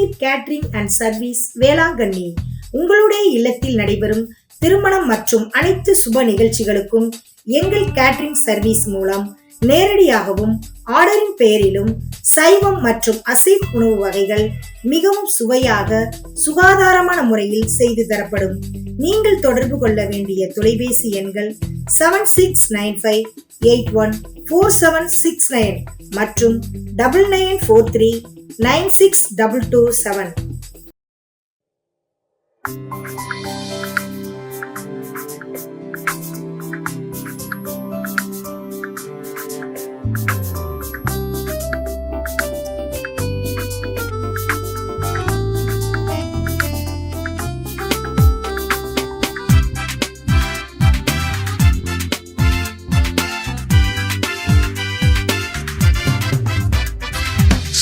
Paneer catering and service, Velankanni. உங்களுடைய இல்லத்தில் நடைபெறும் திருமணம் மற்றும் அனைத்து சுப நிகழ்ச்சிகளுக்கும் எங்கள் கேட்டரிங் சர்வீஸ் மூலம் நேரடியாகவும் ஆர்டரின் பெயரிலும் சைவம் மற்றும் அசைவ உணவு வகைகள் மிகவும் சுவையாக சுகாதாரமான முறையில் செய்து தரப்படும். நீங்கள் தொடர்பு கொள்ள வேண்டிய தொலைபேசி எண்கள் 7695814769 மற்றும் 9943962227.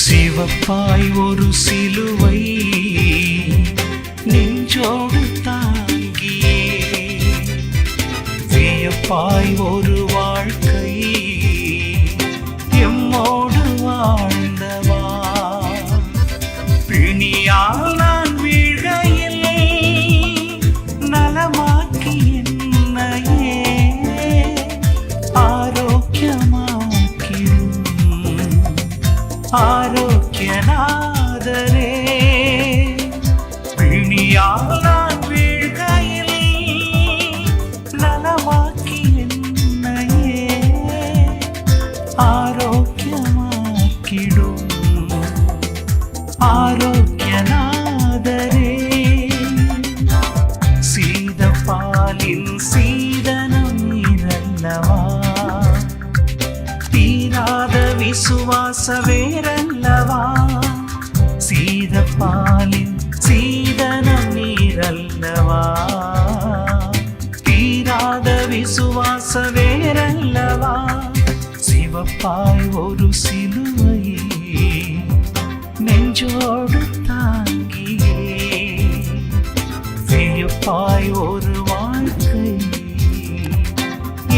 சிவப்பாய் ஒரு சிலுவை நெஞ்சோடு தாங்கியே, வியப்பாய் ஒரு வாழ்க்கை எம்மோடு வாழ்ந்தவா. பிணியால் நான் வீழ்கையில் நலமாக்கி என்னையே ஆரோக்கியநாதரே. பிணியால் நான் வீழ்கையில் நலமாக்கி என்னையே ஆரோக்கியமாக்கிடும் ஆரோக்கியநாதரே. சீதப்பாலின் சீதனம் நீரல்லவா, தீராத விசுவாச வேரல்லவா. சீதப்பாலின் சீதனம் நீரல்லவா, தீராத விசுவாச வேரல்லவா. சிவப்பாய் ஒரு சிலுவையே நெஞ்சோடு தாங்கியே, வியப்பாய் ஒரு வாழ்க்கை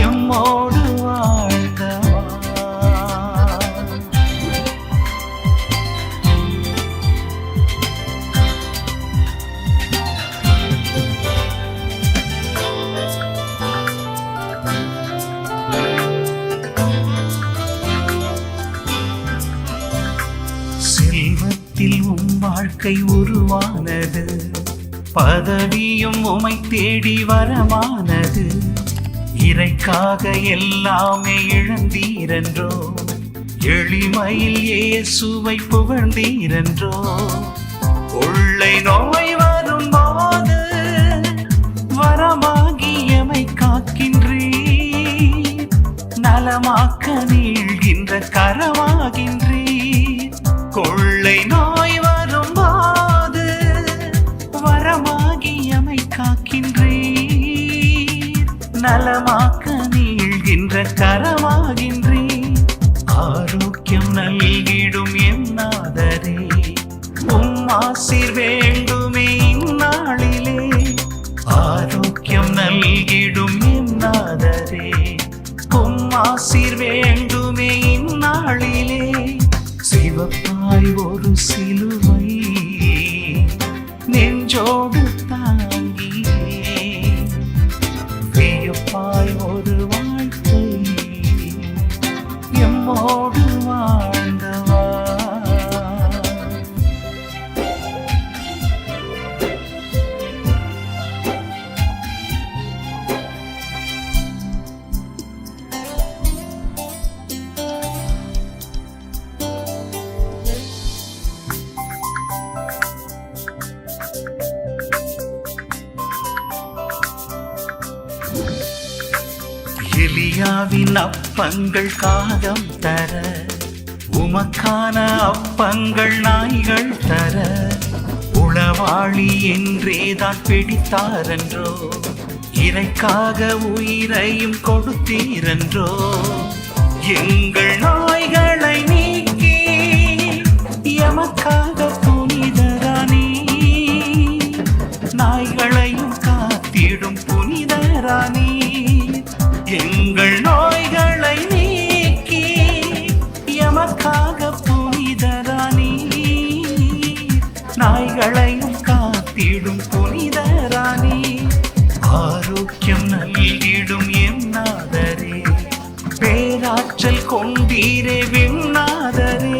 எம்மோடு வாழ்ந்தவா. செல்வத்தில் வாழ்க்கை உருவானது, பதவியும் உமை தேடி வரமானது. இறைக்காக எல்லாமே இழந்தீரென்றோ, எளிமையில் இயேசுவை புகழ்ந்தீரென்றோ. கொள்ளை நோய் வரும்போது வரமாகி எமை காக்கின்றீர், நலமாக்க நீள்கின்ற கரமாகின்றீர். கொள்ளை நோய் வரும்போது வரமாகி எமை காக்கின்றீர், நலமாக்க நீள்கின்ற கரமாகின்றீர். ஆரோக்கியம் நல்கிடும் எம் நாதரே, உம் ஆசீர் வேண்டுமே இந்நாளிலே. ஆரோக்கியம் நல்கிடும் எம் நாதரே, உம் ஆசீர் வேண்டுமே இந்நாளிலே. சிவப்பாய் ஒரு சிலுவை நெஞ்சோடு தாங்கியே, வியப்பாய் ஒரு வாழ்க்கை எம்மோடு வாழ்ந்தவா. எலியாவின் அப்பங்கள் காகம் தர, உமக்கான அப்பங்கள் நாய்கள் தர. உளவாளி என்றேதான் பிடித்தாரென்றோ, இறைக்காக உயிரையும் கொடுத்தீரென்றோ. எங்கள் நாய்களை நீக்கி எமக்காக புனிதரானே, நாய்களையும் காத்திடும் புனிதரானே. எங்கள் நோய்களை நீக்கி எமக்காக புனிதரானே, பேராற்றல் கொண்டீரே விண்ணாதரே,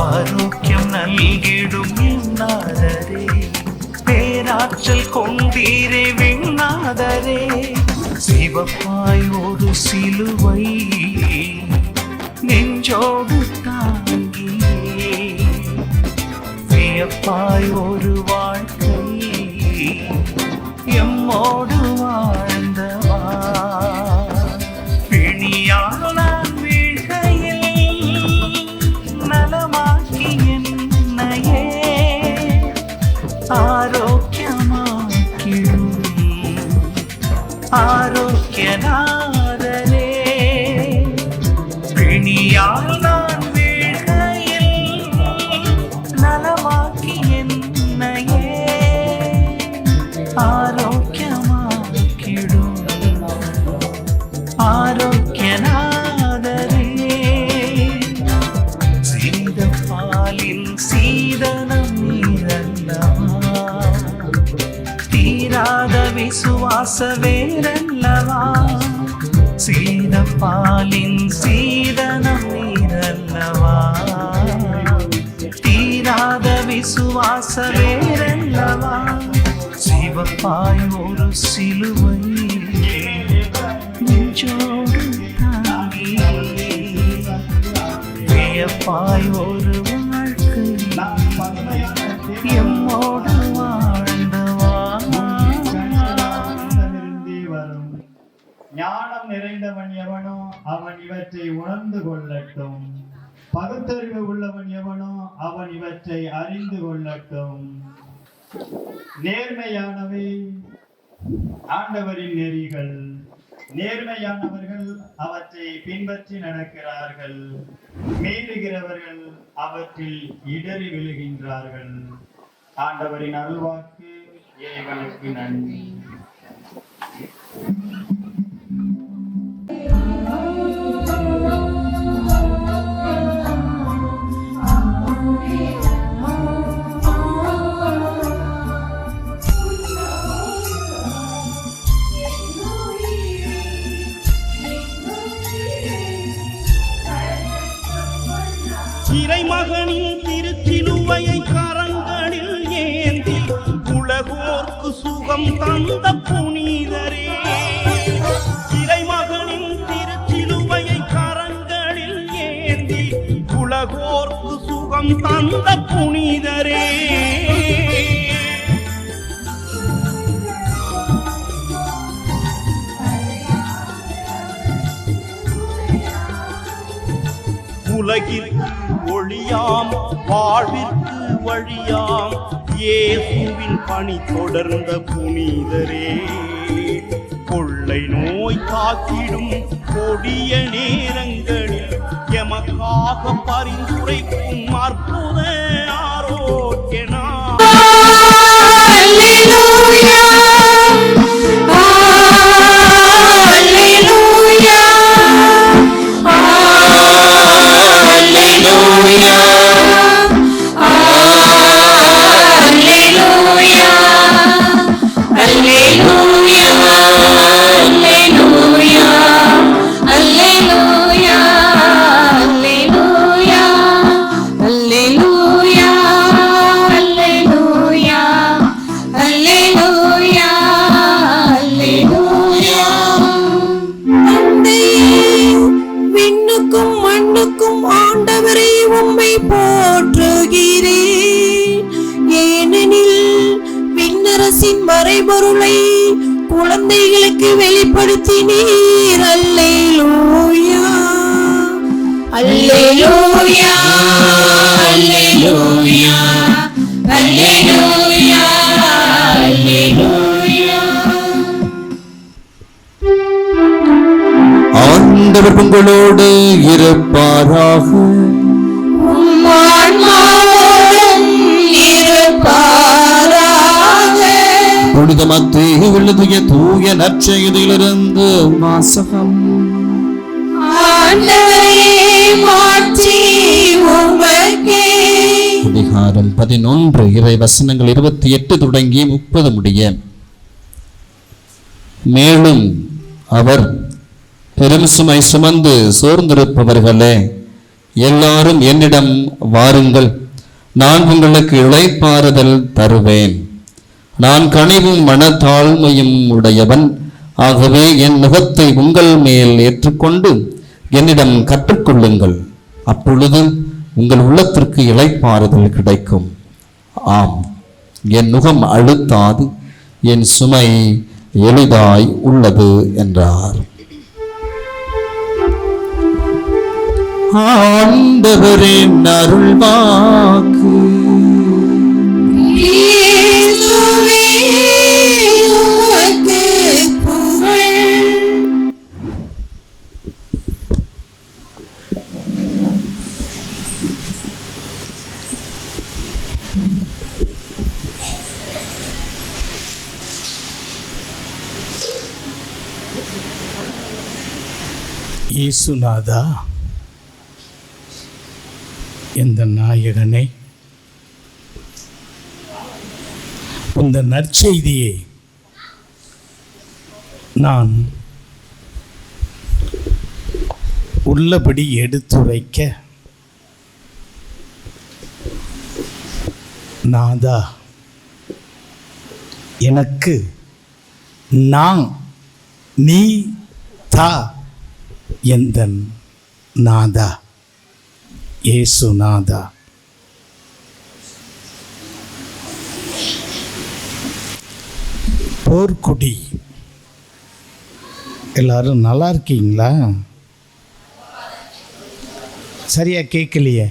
ஆரோக்கியம் நல்கிடும் என்னாதரே. பேராற்றல் கொண்டீரே விண்ணாதரே, சிவப்பாய் ஒரு சிலுவை நெஞ்சோடு தாங்கியே, வியப்பாய் ஒரு வாழ்க்கை எம்மோடு வாழ்ந்தவா. பிணியால் நான் வீழ்கையில் நலமாக்கி என்னையே ஆரோக்கியமாக்கிடும் ஆரோக்கியநாதரே. பிணியால் நான் வீழ்கையில் நலமாக்கி என்னையே ஆரோக்கியமாக்கிடும் ஆரோக்கியநாதரே. சிந்த பாலின் சீதனம் நீரல்லவா, தீராத விசுவாச வேரல்லவா. சீத பாலின் சீதனம் நீரல்லவா, தீராத விசுவாச வேரல்லவா. சிவப்பாய் ஒரு சிலுவை நெஞ்சோடு தாங்கி, வியப்பாய் ஒரு வாழ்க்கை எம்மோடு வாழ்ந்தவா. ஞானம் நிறைந்தவன் எவனோ அவன் இவற்றை உணர்ந்து கொள்ளட்டும். பகுத்தறிவு உள்ளவன் எவனோ அவன் இவற்றை அறிந்து கொள்ளட்டும். நேர்மையானவை ஆண்டவரின் நெறிகள், நேர்மையானவர்கள் அவற்றை பின்பற்றி நடக்கிறார்கள். மீறுகிறவர்கள் அவற்றில் இடறி விழுகின்றார்கள். ஆண்டவரின் அருள்வாக்கு. இறைவனுக்கு நன்றி. இறைமகனின் திருச்சிலுவையை கரங்களில் ஏந்தி உலகோர்க்கு சுகம் தந்த புனிதரே. இறைமகனின் திருச்சிலுவையை கரங்களில் ஏந்தி உலகோர்க்கு சுகம் தந்த புனிதரே. உலகிற்கு ஒளியாம் வாழ்விற்கு வழியாம் இயேசுவின் பணி தொடர்ந்த புனிதரே. கொள்ளை நோய் தாக்கிடும் கொடிய நேரங்களில் எமக்காக பரிந்துரைக்கும் அற்புத ஆரோக்கியனா. மறைபொருளை குழந்தைகளுக்கு வெளிப்படுத்தினீர். அல்லேலூயா அல்லேலூயா அல்லேலூயா அல்லேலூயா அல்லேலூயா. ஆண்டவர் உங்களோடு இருப்பாராக. புனித மத்தேயு எழுதிய தூய நற்செய்தியிலிருந்து வாசகம். அதிகாரம் 11 இறை வசனங்கள் 28 தொடங்கி 30 முடிய. மேலும் அவர் பெரும் சுமை சுமந்து சோர்ந்திருப்பவர்களே, எல்லாரும் என்னிடம் வாருங்கள், நான் உங்களுக்கு இளைப்பாறுதல் தருவேன். நான் கனிவும் மனத்தாழ்மையும் உடையவன், ஆகவே என் நுகத்தை உங்கள் மேல் ஏற்றுக்கொண்டு என்னிடம் கற்றுக்கொள்ளுங்கள், அப்பொழுது உங்கள் உள்ளத்திற்கு இளைப்பாறுதல் கிடைக்கும். ஆம், என் நுகம் அழுத்தாது, என் சுமை எளிதாய் உள்ளது என்றார். ஆண்டவரின் அருள்வாக்கு. இயேசுவே உமக்கு புகழ். இயேசுநாதா, இந்த நாயகனே, இந்த நற்செய்தியை நான் உள்ளபடி எடுத்துரைக்க நாதா, எனக்கு நான் நீ தா எந்தன் நாதா இயேசுநாதா. போர்க்குடி, எல்லாரும் நல்லா இருக்கீங்களா? சரியா கேட்கலையே.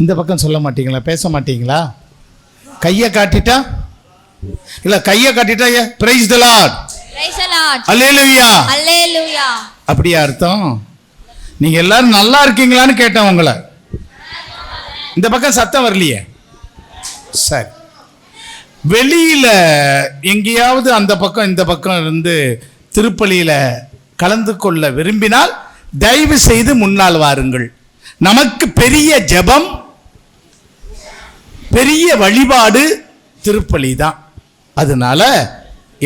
இந்த பக்கம் சொல்ல மாட்டீங்களா? பேச மாட்டீங்களா? கையை காட்டிட்டா இல்ல, கையை காட்டிட்டா praise the Lord, praise the Lord, hallelujah, hallelujah. அப்படியா அர்த்தம்? நீங்க எல்லாரும் நல்லா இருக்கீங்களான்னு கேட்டேன் உங்களை. இந்த பக்கம் சத்தம் வரலையே. சரி, வெளியில எங்கேயாவது அந்த பக்கம் இந்த பக்கம் இருந்து திருப்பலியில கலந்து கொள்ள விரும்பினால் தயவு செய்து முன்னால் வாருங்கள். நமக்கு பெரிய ஜெபம், பெரிய வழிபாடு திருப்பலி தான். அதனால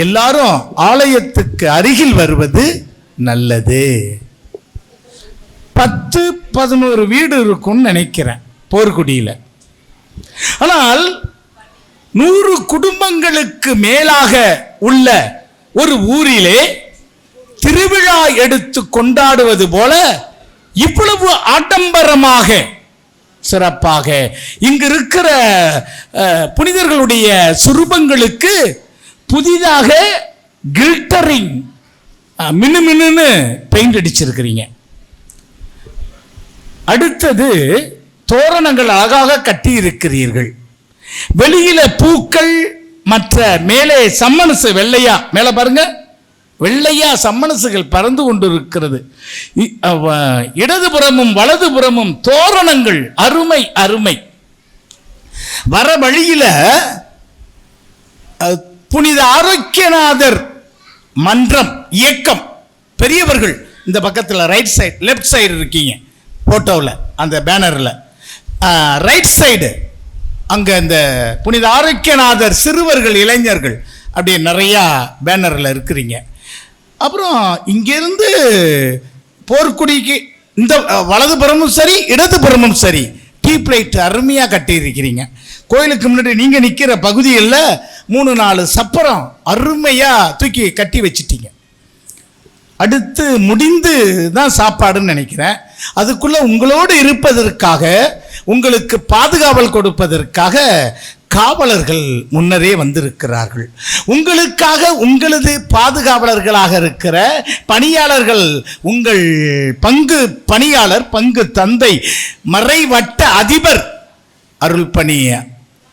எல்லாரும் ஆலயத்துக்கு அருகில் வருவது நல்லது. 10-11 வீடு இருக்கும்னு நினைக்கிறேன் போர்க்குடியில். ஆனால் 100 குடும்பங்களுக்கு மேலாக உள்ள ஒரு ஊரிலே திருவிழா எடுத்து கொண்டாடுவது போல இவ்வளவு ஆடம்பரமாக சிறப்பாக இங்கு இருக்கிற புனிதர்களுடைய சுரூபங்களுக்கு புதிதாக கில்டரிங் மினுமின்னு பெயிண்ட் அடிச்சிருக்கிறீங்க. அடுத்தது தோரணங்கள் அழகாக கட்டி இருக்கிறீர்கள். வெளியில பூக்கள், மற்ற மேலே சம்மனசு வெள்ளையா, மேலே பாருங்க வெள்ளையா சம்மனசுகள் பறந்து கொண்டு இருக்கிறது. இடதுபுறமும் வலதுபுறமும் தோரணங்கள் அருமை அருமை. வர வழியில புனித ஆரோக்கியநாதர் மன்றம் இயக்கம் பெரியவர்கள் இந்த பக்கத்தில் ரைட் சைடு லெஃப்ட் சைடு இருக்கீங்க போட்டோவில், அந்த பேனரில் ரைட் சைடு அங்கே இந்த புனித ஆரோக்கியநாதர் சிறுவர்கள் இளைஞர்கள் அப்படியே நிறையா பேனரில் இருக்கிறீங்க. அப்புறம் இங்கேருந்து போர்க்குடிக்கு இந்த வலதுபுறமும் சரி இடதுபுறமும் சரி டீப் லைட் அருமையாக கட்டியிருக்கிறீங்க. கோயிலுக்கு முன்னாடி நீங்கள் நிற்கிற பகுதியில் 3-4 சப்பரம் அருமையாக தூக்கி கட்டி வச்சிட்டீங்க. அடுத்து முடிந்து தான் சாப்பாடுன்னு நினைக்கிறேன். அதுக்குள்ள உங்களோடு இருப்பதற்காக, உங்களுக்கு பாதுகாவல் கொடுப்பதற்காக காவலர்கள் முன்னரே வந்திருக்கிறார்கள். உங்களுக்காக உங்களது பாதுகாவலர்களாக இருக்கிற பணியாளர்கள், உங்கள் பங்கு பணியாளர், பங்கு தந்தை, மறைவட்ட அதிபர் அருள் பணி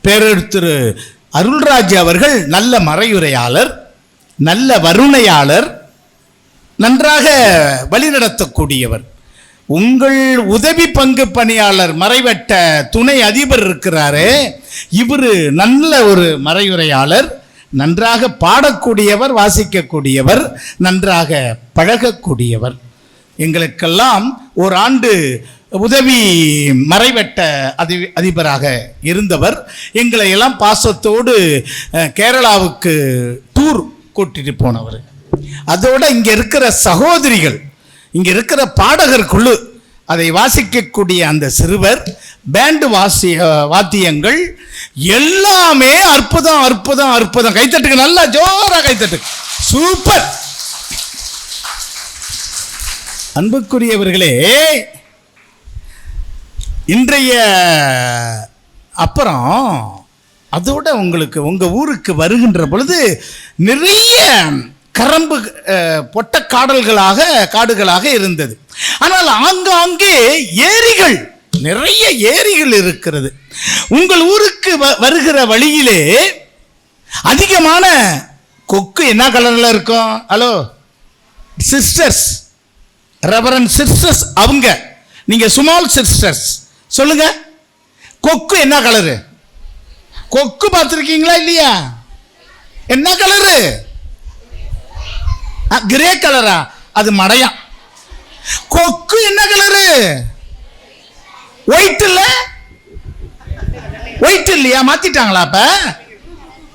பேரர் அருள்ராஜ் அவர்கள் நல்ல மறையுரையாளர், நல்ல வருணையாளர், நன்றாக வழிநடத்தக்கூடியவர். உங்கள் உதவி பங்கு பணியாளர் மறைவட்ட துணை அதிபர் இருக்கிறாரே, இவர் நல்ல ஒரு மறையுரையாளர், நன்றாக பாடக்கூடியவர், வாசிக்கக்கூடியவர், நன்றாக பழகக்கூடியவர். எங்களுக்கெல்லாம் ஓராண்டு உதவி மறைவட்ட அதிபராக இருந்தவர். எங்களை எல்லாம் பாசத்தோடு கேரளாவுக்கு டூர் கூட்டிட்டு போனவர். அதோட இங்க இருக்கிற சகோதரிகள், இங்க இருக்கிற பாடகர் குழு, அதை வாசிக்கக்கூடிய அந்த சிறுவர், பேண்டு வாத்தியங்கள் எல்லாமே அற்புதம் அற்புதம் அற்புதம். கைத்தட்டுக்கு, நல்லா ஜோரா கைத்தட்டு. சூப்பர். அன்புக்குரியவர்களே, இன்றைய அப்புறம் அதோட உங்களுக்கு உங்க ஊருக்கு வருகின்ற பொழுது நிறைய கரம்பு காடுகளாக இருந்தது. ஆனால் ஆங்காங்கே ஏரிகள், நிறைய ஏரிகள் இருக்கிறது. உங்கள் ஊருக்கு வருகிற வழியிலே அதிகமான கொக்கு என்ன கலர்ல இருக்கும்? ஹலோ சிஸ்டர்ஸ், ரெவரண்ட் சிஸ்டர்ஸ், அவங்க நீங்க ஸ்மால் சிஸ்டர்ஸ் சொல்லுங்க, கொக்கு என்ன கலரு? கொக்கு பார்த்துருக்கீங்களா இல்லையா? என்ன கலரு? கிரே கலரா? அது மடையா. கொக்கு என்ன கலரு? ஒயிட் இல்ல? ஒயிட் இல்லையா? மாத்திட்டாங்களா? அப்ப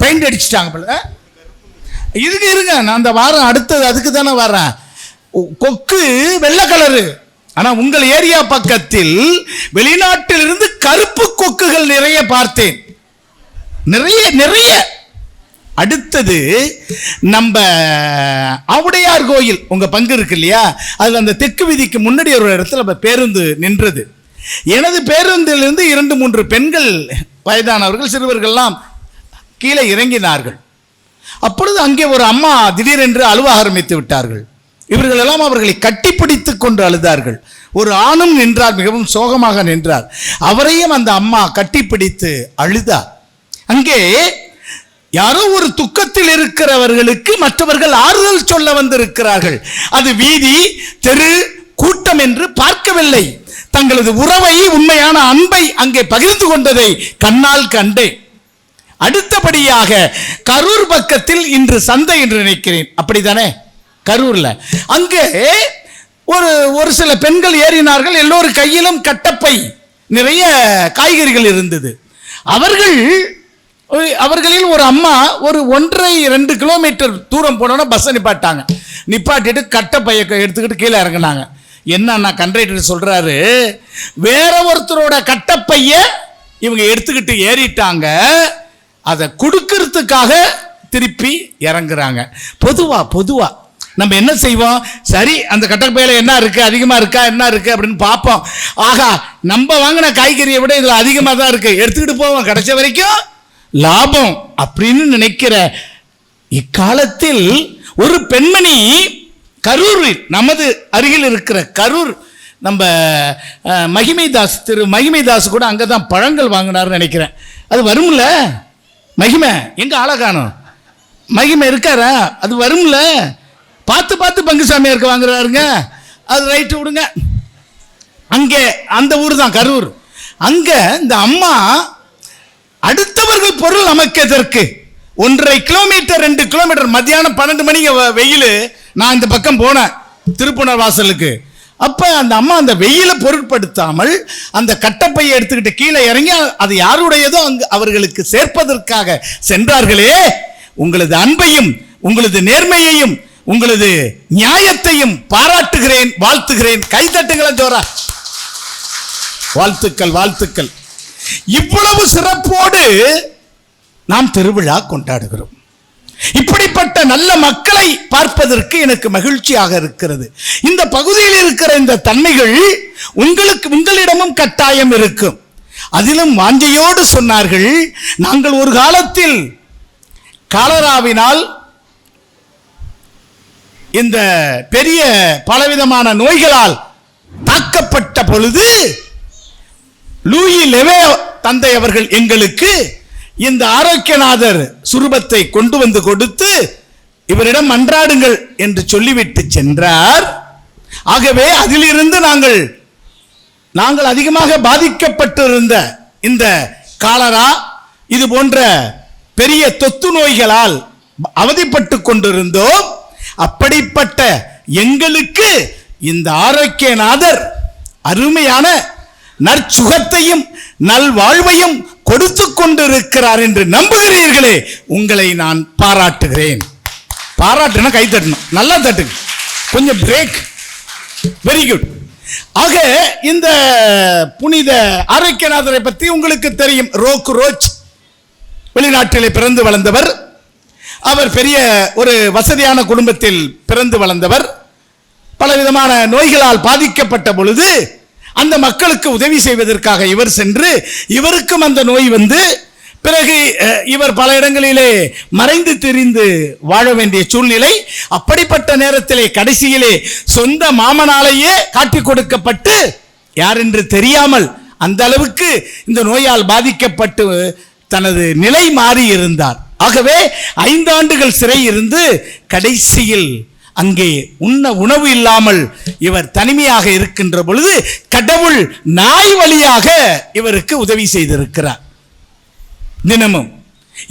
பெயிண்ட் அடிச்சுட்டாங்க. இருங்க, நான் அந்த வாரம் அடுத்தது அதுக்கு தானே வரேன். கொக்கு வெள்ளை கலரு. ஆனா உங்கள் ஏரியா பக்கத்தில் வெளிநாட்டில் இருந்து கருப்பு கொக்குகள் நிறைய பார்த்தேன். நிறைய. அடுத்தது நம்ம ஆவுடையார் கோயில், உங்க பங்கு இருக்கு இல்லையா? அதுல அந்த தெற்கு வீதிக்கு முன்னாடி ஒரு இடத்துல பேருந்து நின்றது. எனது பேருந்திலிருந்து 2-3 பெண்கள், வயதானவர்கள், சிறுவர்கள்லாம் கீழே இறங்கினார்கள். அப்பொழுது அங்கே ஒரு அம்மா திடீரென்று அழுவ ஆரம்பித்து விட்டார்கள். இவர்கள் எல்லாம் அவர்களை கட்டிப்பிடித்துக் கொண்டு அழுதார்கள். ஒரு ஆணும் நின்றார், மிகவும் சோகமாக நின்றார். அவரையும் அந்த அம்மா கட்டிப்பிடித்து அழுதார். அங்கே யாரோ ஒரு துக்கத்தில் இருக்கிறவர்களுக்கு மற்றவர்கள் ஆறுதல் சொல்ல வந்திருக்கிறார்கள். அது வீதி, தெரு, கூட்டம் என்று பார்க்கவில்லை. தங்களது உறவை, உண்மையான அன்பை அங்கே பகிர்ந்து கொண்டதை கண்ணால் கண்டேன். அடுத்தபடியாக கரூர் பக்கத்தில் இன்று சந்தை என்று நினைக்கிறேன், அப்படித்தானே? கரூர்ல அங்கே ஒரு சில பெண்கள் ஏறினார்கள். எல்லோரும் கையிலும் கட்டப்பை, நிறைய காய்கறிகள் இருந்தது. அவர்களில் ஒரு அம்மா ஒரு 1.5-2 கிலோமீட்டர் தூரம் போனோன்னா பஸ்ஸை நிப்பாட்டிட்டு கட்டப்பையை எடுத்துக்கிட்டு கீழே இறங்கினாங்க. என்னன்னா கண்டக்டர் சொல்றாரு, வேற ஒருத்தரோட கட்டப்பைய இவங்க எடுத்துக்கிட்டு ஏறிட்டாங்க, அதை கொடுக்கறதுக்காக திருப்பி இறங்குறாங்க. பொதுவா நம்ம என்ன செய்வோம்? சரி, அந்த கட்டப்பையில என்ன இருக்கு, அதிகமா இருக்கா, என்ன இருக்கு அப்படின்னு பார்ப்போம். ஆகா, நம்ம வாங்கின காய்கறியை விட இதுல அதிகமா தான் இருக்கு, எடுத்துக்கிட்டு போவோம், கிடைச்ச வரைக்கும் லாபம் அப்படின்னு நினைக்கிற இக்காலத்தில் ஒரு பெண்மணி கரூரில், நமது அருகில் இருக்கிற கரூர், நம்ம திரு மகிமைதாஸ் கூட அங்கதான் பழங்கள் வாங்கினார்னு நினைக்கிறேன். அது வரும்ல? மகிமை எங்க ஆளகானோ? மகிமை இருக்காரா? அது வரும்ல? பார்த்து பங்குசாமியாருக்கு வாங்குறாருங்க. அது ரைட்டு, விடுங்க. அங்கே அந்த ஊர் தான் கரூர். அங்க இந்த அம்மா, அடுத்தவர்கள் பொருள் நமக்கு எதற்கு? 1.5 கிலோமீட்டர் 2 கிலோமீட்டர், மத்தியானம் 12 மணிக்கு வெயில், நான் இந்த பக்கம் போனேன் திருப்புணர் வாசலுக்கு. அப்ப அந்த அம்மா அந்த வெயில பொருட்படுத்தாமல் அந்த கட்டப்பையை எடுத்துக்கிட்டு கீழே இறங்கி அது யாருடையதோ அங்கு அவர்களுக்கு சேர்ப்பதற்காக சென்றார்களே. உங்களது அன்பையும், உங்களது நேர்மையையும், உங்களது நியாயத்தையும் பாராட்டுகிறேன், வாழ்த்துகிறேன். கைதட்டுங்களேன் ஜோரா. வாழ்த்துக்கள். இவ்வளவு சிறப்போடு நாம் திருவிழா கொண்டாடுகிறோம். இப்படிப்பட்ட நல்ல மக்களை பார்ப்பதற்கு எனக்கு மகிழ்ச்சியாக இருக்கிறது. இந்த பகுதியில் இருக்கிற இந்த தன்மைகள் உங்களிடமும் கட்டாயம் இருக்கும். அதிலும் வாஞ்சையோடு சொன்னார்கள், நாங்கள் ஒரு காலத்தில் காலராவினால், இந்த பெரிய பலவிதமான நோய்களால் தாக்கப்பட்ட பொழுது லூயி லெவே தந்தை அவர்கள் எங்களுக்கு இந்த ஆரோக்கியநாதர் சுரூபத்தை கொண்டு வந்து கொடுத்து இவரிடம் மன்றாடுங்கள் என்று சொல்லிவிட்டு சென்றார். ஆகவே அதிலிருந்து நாங்கள் அதிகமாக பாதிக்கப்பட்டிருந்த இந்த காலரா, இது போன்ற பெரிய தொத்து நோய்களால் அவதிப்பட்டு கொண்டிருந்தோம். அப்படிப்பட்ட எங்களுக்கு இந்த ஆரோக்கியநாதர் அருமையான நற்சுகத்தையும் நல்வாழ்வையும் கொடுத்து கொண்டிருக்கிறார் என்று நம்புகிறீர்களே, உங்களை நான் பாராட்டுகிறேன். பாராட்டுனா கை தட்டணும், நல்லா தட்டுங்க, கொஞ்சம் பிரேக். Very good. ஆக இந்த புனித ஆரோக்கியநாதரை பற்றி உங்களுக்கு தெரியும். ரோச் வெளிநாட்டிலே பிறந்து வளர்ந்தவர். அவர் பெரிய ஒரு வசதியான குடும்பத்தில் பிறந்து வளர்ந்தவர். பலவிதமான நோய்களால் பாதிக்கப்பட்ட பொழுது அந்த மக்களுக்கு உதவி செய்வதற்காக இவர் சென்று, இவருக்கும் அந்த நோய் வந்து பிறகு இவர் பல இடங்களிலே மறைந்து திரிந்து வாழ வேண்டிய சூழ்நிலை. அப்படிப்பட்ட நேரத்திலே கடைசியிலே சொந்த மாமனாலேயே காட்டிக் கொடுக்கப்பட்டு யார் என்று தெரியாமல் அந்த அளவுக்கு இந்த நோயால் பாதிக்கப்பட்டு தனது நிலை மாறி இருந்தார். ஆகவே 5 ஆண்டுகள் சிறை இருந்து கடைசியில் அங்கே உணவு இல்லாமல் இவர் தனிமையாக இருக்கின்ற பொழுது கடவுள் நாய் வழியாக இவருக்கு உதவி செய்திருக்கிறார். தினமும்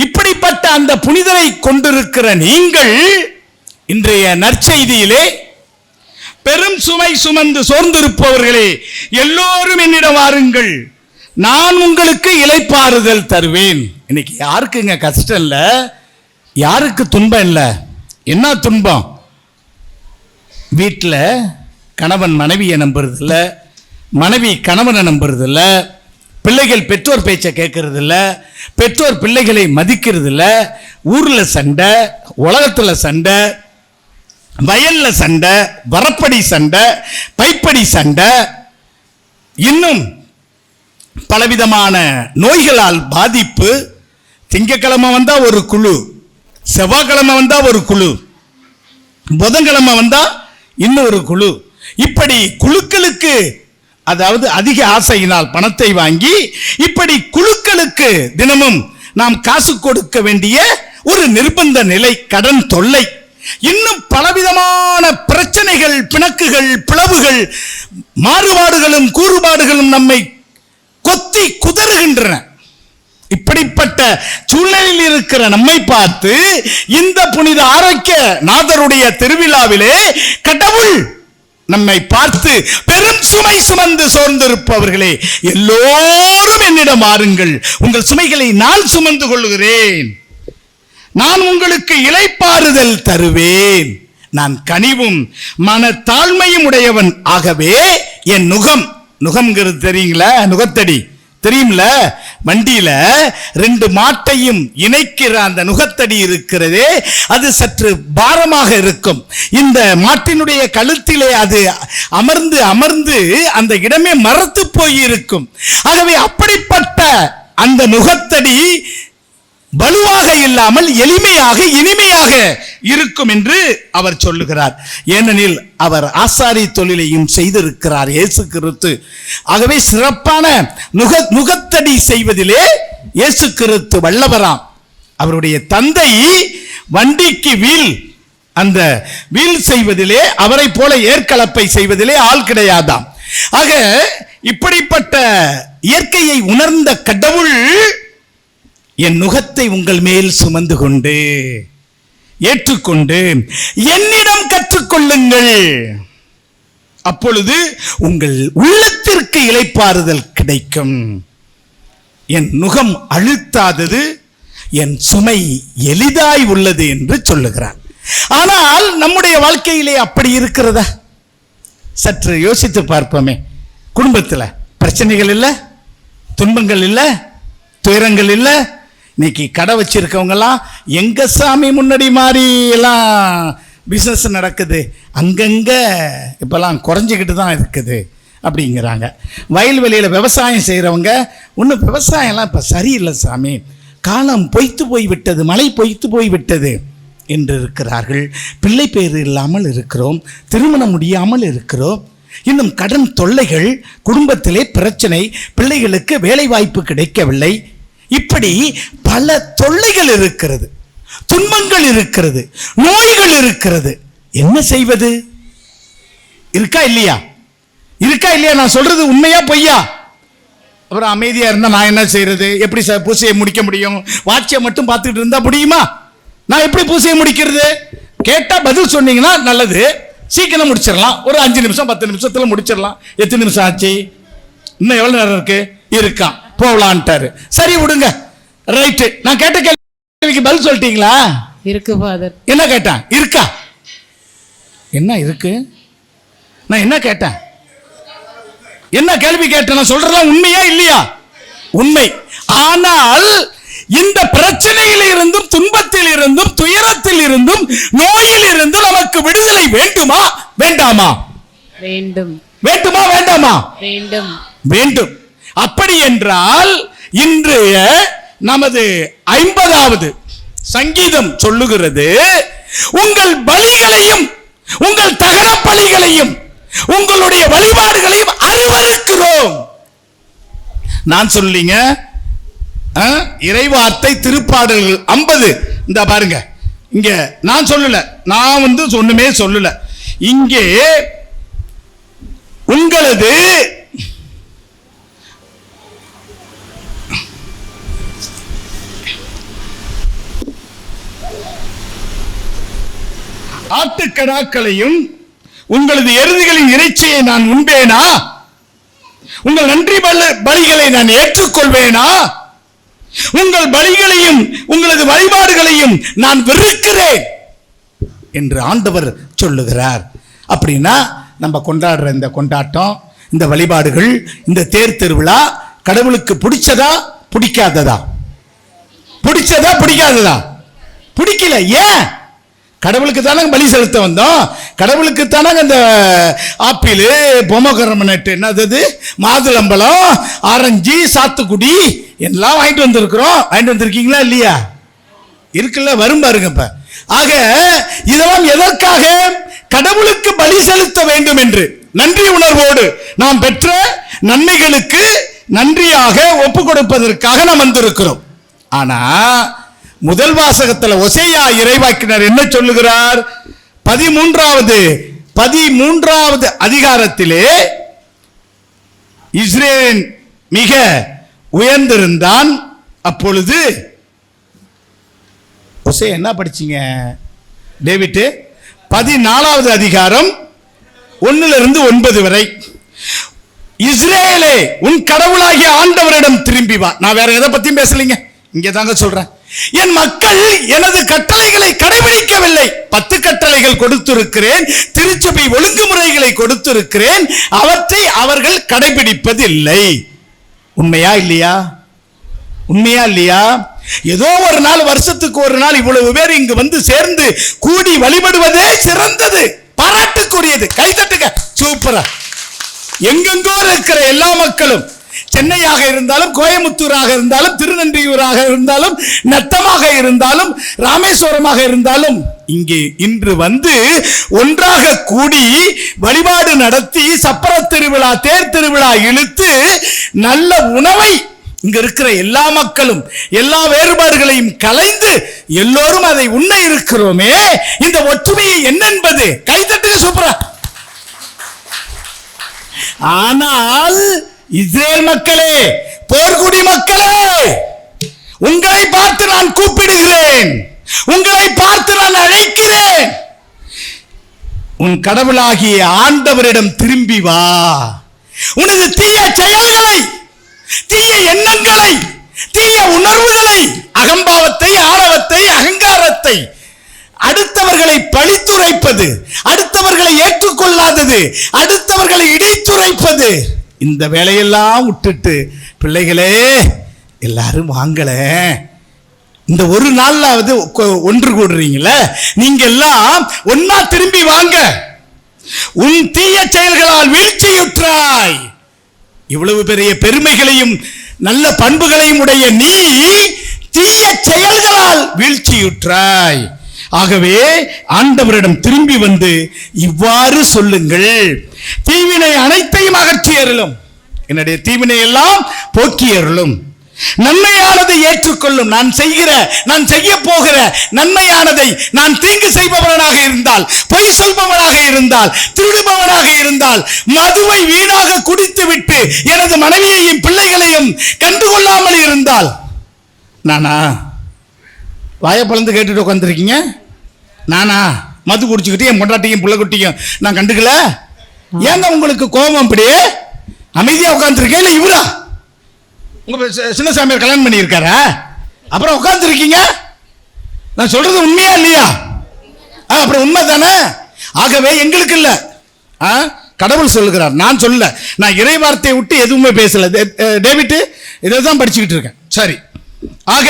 இப்படிப்பட்ட அந்த புனிதரை கொண்டிருக்கிற நீங்கள் இன்றைய நற்செய்தியிலே பெரும் சுமை சுமந்து சோர்ந்திருப்பவர்களே எல்லோரும் என்னிடம் வாருங்கள், நான் உங்களுக்கு இளைப்பாறுதல் தருவேன். இன்னைக்கு யாருக்குங்க கஷ்டம் இல்லை, யாருக்கு துன்பம் இல்லை? என்ன துன்பம்? வீட்டில் கணவன் மனைவியை நம்புறதில்ல, மனைவி கணவனை நம்புறதில்ல, பிள்ளைகள் பெற்றோர் பேச்சை கேட்கறதில்ல, பெற்றோர் பிள்ளைகளை மதிக்கிறதில்ல, ஊரில் சண்டை, உலகத்தில் சண்டை, வயலில் சண்டை, வரப்படி சண்டை, பைப்படி சண்டை, இன்னும் பலவிதமான நோய்களால் பாதிப்பு. திங்கக்கிழமை வந்தா ஒரு குழு, செவ்வாய்க்கிழமை வந்தா ஒரு குழு, புதன்கிழமை வந்தா இன்னொரு குழு. இப்படி குழுக்களுக்கு, அதாவது அதிக ஆசையினால் பணத்தை வாங்கி இப்படி குழுக்களுக்கு தினமும் நாம் காசு கொடுக்க வேண்டிய ஒரு நிர்பந்த நிலை, கடன் தொல்லை, இன்னும் பலவிதமான பிரச்சனைகள், பிணக்குகள், பிளவுகள், மாறுபாடுகளும் கூறுபாடுகளும் நம்மை கொத்தி குதறுகின்றன. இப்படிப்பட்ட சூழ்நிலையில் இருக்கிற நம்மை பார்த்து இந்த புனித ஆரோக்கிய நாதருடைய திருவிழாவிலே கடவுள் நம்மை பார்த்து பெரும் சுமை சுமந்து சோர்ந்திருப்பவர்களே எல்லோரும் என்னிடம் வாருங்கள், உங்கள் சுமைகளை நான் சுமந்து கொள்கிறேன், நான் உங்களுக்கு இளைப்பாறுதல் தருவேன், நான் கனிவும் மனத்தாழ்மையும் உடையவன், ஆகவே என் நுகம்ங்கிறது தெரியுங்களா? நுகத்தடி தெரியும்ல? வண்டியில 2 மாட்டையும் இணைக்கிற அந்த நுகத்தடி இருக்கிறதே, அது சற்று பாரமாக இருக்கும். இந்த மாட்டினுடைய கழுத்திலே அது அமர்ந்து அமர்ந்து அந்த இடமே மரத்து போய் இருக்கும். ஆகவே அப்படிப்பட்ட அந்த நுகத்தடி வலுவாக இல்லாமல் எளிமையாக இனிமையாக இருக்கும் என்று அவர் சொல்லுகிறார். ஏனெனில் அவர் ஆசாரி தொழிலையும் செய்திருக்கிறார் இயேசு கிறிஸ்து. ஆகவே சிறப்பான நுகத்தடி செய்வதிலே இயேசு கிறிஸ்து வல்லவராம். அவருடைய தந்தை வண்டிக்கு அந்த வீல் செய்வதிலே, அவரை போல ஏற்கலப்பை செய்வதிலே ஆள் கிடையாதாம். ஆக இப்படிப்பட்ட இயற்கையை உணர்ந்த கடவுள் என் நுகத்தை உங்கள் மேல் சுமந்து கொண்டு ஏற்றுக்கொண்டு என்னிடம் கற்றுக்கொள்ளுங்கள், அப்பொழுது உங்கள் உள்ளத்திற்கு இளைப்பாறுதல் கிடைக்கும். என் நுகம் அழுத்தாதது, என் சுமை எளிதாய் உள்ளது என்று சொல்லுகிறார். ஆனால் நம்முடைய வாழ்க்கையிலே அப்படி இருக்கிறதா? சற்று யோசித்து பார்ப்போமே. குடும்பத்தில் பிரச்சனைகள் இல்லை, துன்பங்கள் இல்லை, துயரங்கள் இல்லை. இன்னைக்கு கடை வச்சிருக்கவங்கெல்லாம் எங்க சாமி முன்னாடி மாதிரி எல்லாம் பிஸ்னஸ் நடக்குது, அங்கங்க இப்பெல்லாம் குறைஞ்சிக்கிட்டு தான் இருக்குது அப்படிங்கிறாங்க. வயல்வெளியில் விவசாயம் செய்கிறவங்க ஒன்றும் விவசாயம்லாம் இப்போ சரியில்லை சாமி, காலம் பொய்த்து போய் விட்டது, மழை பொய்த்து போய் விட்டது என்று இருக்கிறார்கள். பிள்ளை பேர் இல்லாமல் இருக்கிறோம், திருமணம் முடியாமல் இருக்கிறோம், இன்னும் கடன் தொல்லைகள், குடும்பத்திலே பிரச்சனை, பிள்ளைகளுக்கு வேலை வாய்ப்பு கிடைக்கவில்லை, இப்படி பல தொல்லைகள் இருக்கிறது, துன்பங்கள் இருக்கிறது, நோய்கள் இருக்கிறது. என்ன செய்வது? இருக்கா இல்லையா? இருக்கா இல்லையா? நான் சொல்றது உண்மையா பொய்யா? அப்புறம் அமைதியா இருந்தா நான் என்ன செய்யறது? எப்படி பூசையை முடிக்க முடியும்? வாட்சியை மட்டும் பார்த்துக்கிட்டு இருந்தா முடியுமா? நான் எப்படி பூசையை முடிக்கிறது? கேட்டா பதில் சொன்னீங்கன்னா நல்லது, சீக்கிரம் முடிச்சிடலாம். ஒரு 5 நிமிஷம் 10 நிமிஷத்துல முடிச்சிடலாம். எத்தனை நிமிஷம் ஆச்சு? இன்னும் எவ்வளவு நேரம் இருக்கு? இருக்கான், போகலான்ட்டாரு. சரி விடுங்க, ரைட்டு. நான் கேட்ட கேள்விக்கு பதில் சொல்லிட்டீங்களா? இருக்கு ஃபாதர். என்ன கேட்டேன்? இருக்கா? என்ன இருக்கு? நான் என்ன கேட்டேன்? என்ன கேள்வி கேட்டேன்? நான் சொல்றதெல்லாம் உண்மையா இல்லையா? உண்மை. ஆனால் இந்த பிரச்சனையில் இருந்தும், துன்பத்தில் இருந்தும், துயரத்தில் இருந்தும், நோயில் இருந்தும் நமக்கு விடுதலை வேண்டுமா வேண்டாமா? வேண்டும். வேண்டுமா வேண்டாமா? வேண்டும். வேண்டும். அப்படி என்றால் இன்றைய நமது 50வது சங்கீதம் சொல்லுகிறது, உங்கள் பலிகளையும் உங்கள் தகன பலிகளையும் உங்களுடைய வழிபாடுகளையும் அருவருக்கிறோம். நான் சொல்லீங்க இறைவார்த்தை திருப்பாடல்கள் 50. இந்த பாருங்க, இங்க நான் சொல்லல, நான் ஒண்ணுமே சொல்லல. இங்கே உங்களது ஆட்டுக்கடாக்களையும் உங்களது எருதுகளின் இறைச்சியை நான் உண்பேனா? உங்கள் நன்றி பலிகளை நான் ஏற்றுக்கொள்வேனா? உங்கள் பலிகளையும் உங்களது வழிபாடுகளையும் நான் வெறுக்கிறேன் என்று ஆண்டவர் சொல்லுகிறார். அப்படின்னா நம்ம கொண்டாடுற இந்த கொண்டாட்டம், இந்த வழிபாடுகள், இந்த தேர் திருவிழா கடவுளுக்கு பிடிச்சதா பிடிக்காததா? பிடிச்சதா பிடிக்காததா? பிடிக்கல. ஏன்? கடவுளுக்கு தானே பலி செலுத்த வந்தோம். கடவுளுக்கு தானே அந்த ஆப்பிள், பொமோகிரனேட், என்னது, மாதுளம்பழம், ஆரஞ்சு, சாத்துக்குடி எல்லாம் வாங்கிட்டு வந்திருக்கிறோம். வாங்கிட்டு வந்திருக்கீங்களா இல்லையா? இருக்குல்ல, வரும் பாருங்க. இப்ப ஆக இதெல்லாம் எதற்காக? கடவுளுக்கு பலி செலுத்த வேண்டும் என்று நன்றி உணர்வோடு நாம் பெற்ற நன்மைகளுக்கு நன்றியாக ஒப்பு கொடுப்பதற்காக நாம் வந்திருக்கிறோம். ஆனா முதல் வாசகத்துல ஓசேயா இறைவாக்கினர் என்ன சொல்லுகிறார்? 13வது அதிகாரத்திலே இஸ்ரேல் மிக உயர்ந்திருந்தான். அப்பொழுது ஓசேயா என்ன படிச்சீங்க டேவிட்? 14வது அதிகாரம் 1-9 வரை. இஸ்ரேலே, உன் கடவுளாகிய ஆண்டவரிடம் திரும்பி வா. நான் வேற எதை பத்தியும் பேசலைங்க, இங்க தாங்க சொல்றேன். என் மக்கள் எனது கட்டளைகளை கடைபிடிக்கவில்லை. 10 கட்டளைகள் கொடுத்திருக்கிறேன், திருச்சபை ஒழுங்குமுறைகளை கொடுத்திருக்கிறேன், அவற்றை அவர்கள் கடைபிடிப்பதில்லை. உண்மையா இல்லையா? உண்மையா இல்லையா? ஏதோ ஒரு நாள், வருஷத்துக்கு ஒரு நாள் இவ்வளவு பேர் இங்கு வந்து சேர்ந்து கூடி வழிபடுவதே சிறந்தது, பாராட்டுக்குரியது. கைதட்டுங்க, சூப்பரா. எங்கெங்கோ இருக்கிற எல்லா மக்களும், சென்னையாக இருந்தாலும், கோயம்புத்தூராக இருந்தாலும், திருநன்றியூராக இருந்தாலும், நத்தமாக இருந்தாலும், ராமேஸ்வரமாக இருந்தாலும், இங்கே இன்று வந்து ஒன்றாக கூடி வழிபாடு நடத்தி சப்பர திருவிழா, தேர் திருவிழா இழுத்து நல்ல உணவை இங்க இருக்கிற எல்லா மக்களும் எல்லா வேறுபாடுகளையும் கலைந்து எல்லோரும் அதை உண்ண இருக்கிறோமே. இந்த ஒற்றுமையை என்னென்பது? கைதட்டுங்க, சூப்பரா. ஆனால் இஸ்ரேல் மக்களே, போர்க்குடி மக்களே, உங்களை பார்த்து நான் கூப்பிடுகிறேன், உங்களை பார்த்து நான் அழைக்கிறேன். உன் கடவுளாகிய ஆண்டவரிடம் திரும்பி வா. உனது தீய செயல்களை, தீய எண்ணங்களை, தீய உணர்வுகளை, அகம்பாவத்தை, ஆணவத்தை, அகங்காரத்தை, அடுத்தவர்களை பழித்துரைப்பது, அடுத்தவர்களை ஏற்றுக்கொள்ளாதது, அடுத்தவர்களை இடித்துரைப்பது, இந்த வேலையெல்லாம் விட்டுட்டு பிள்ளைகளே எல்லாரும் வாங்கல, இந்த ஒரு நாளாவது ஒன்று கூடுறீங்களே, நீங்க எல்லாம் ஒன்னா திரும்பி வாங்க. உன் தீய செயல்களால் வீழ்ச்சியுற்றாய். இவ்வளவு பெரிய பெருமைகளையும் நல்ல பண்புகளையும் உடைய நீ தீய செயல்களால் வீழ்ச்சியுற்றாய். ஆகவே ஆண்டவரிடம் திரும்பி வந்து இவ்வாறு சொல்லுங்கள், தீவினை அனைத்தையும் அகற்றி அருளும், என்னுடைய தீவினை எல்லாம் போக்கி அருளும், நன்மையானதை ஏற்றுக்கொள்ளும். நான் செய்ய போகிற நன்மையானதை நான் தீங்கு செய்பவனாக இருந்தால், பொய் சொல்பவனாக இருந்தால், திருடுபவனாக இருந்தால், மதுவை வீணாக குடித்து விட்டு எனது மனைவியையும் பிள்ளைகளையும் கண்டுகொள்ளாமல் இருந்தால், நானா வாயை பழந்து கேட்டுட்டு உட்காந்துருக்கீங்க? நானா மது குடிச்சுக்கிட்டு என் பொண்டாட்டியும் பிள்ளை குட்டியும் நான் கண்டுக்கல? ஏங்க உங்களுக்கு கோபம்? அப்படியே அமைதியா உட்காந்துருக்கேன். இல்லை இவரா உங்க சின்ன சாமியார் கல்யாணம் பண்ணியிருக்காரா? அப்புறம் உட்காந்துருக்கீங்க. நான் சொல்றது உண்மையா இல்லையா? அப்புறம் உண்மை தானே. ஆகவே எங்களுக்கு இல்ல, கடவுள் சொல்லுகிறார், நான் சொல்ல. நான் இறை வார்த்தையை விட்டு எதுவுமே பேசல. டேவிட் இதை தான் படிச்சுக்கிட்டு இருக்கேன். சரி, ஆக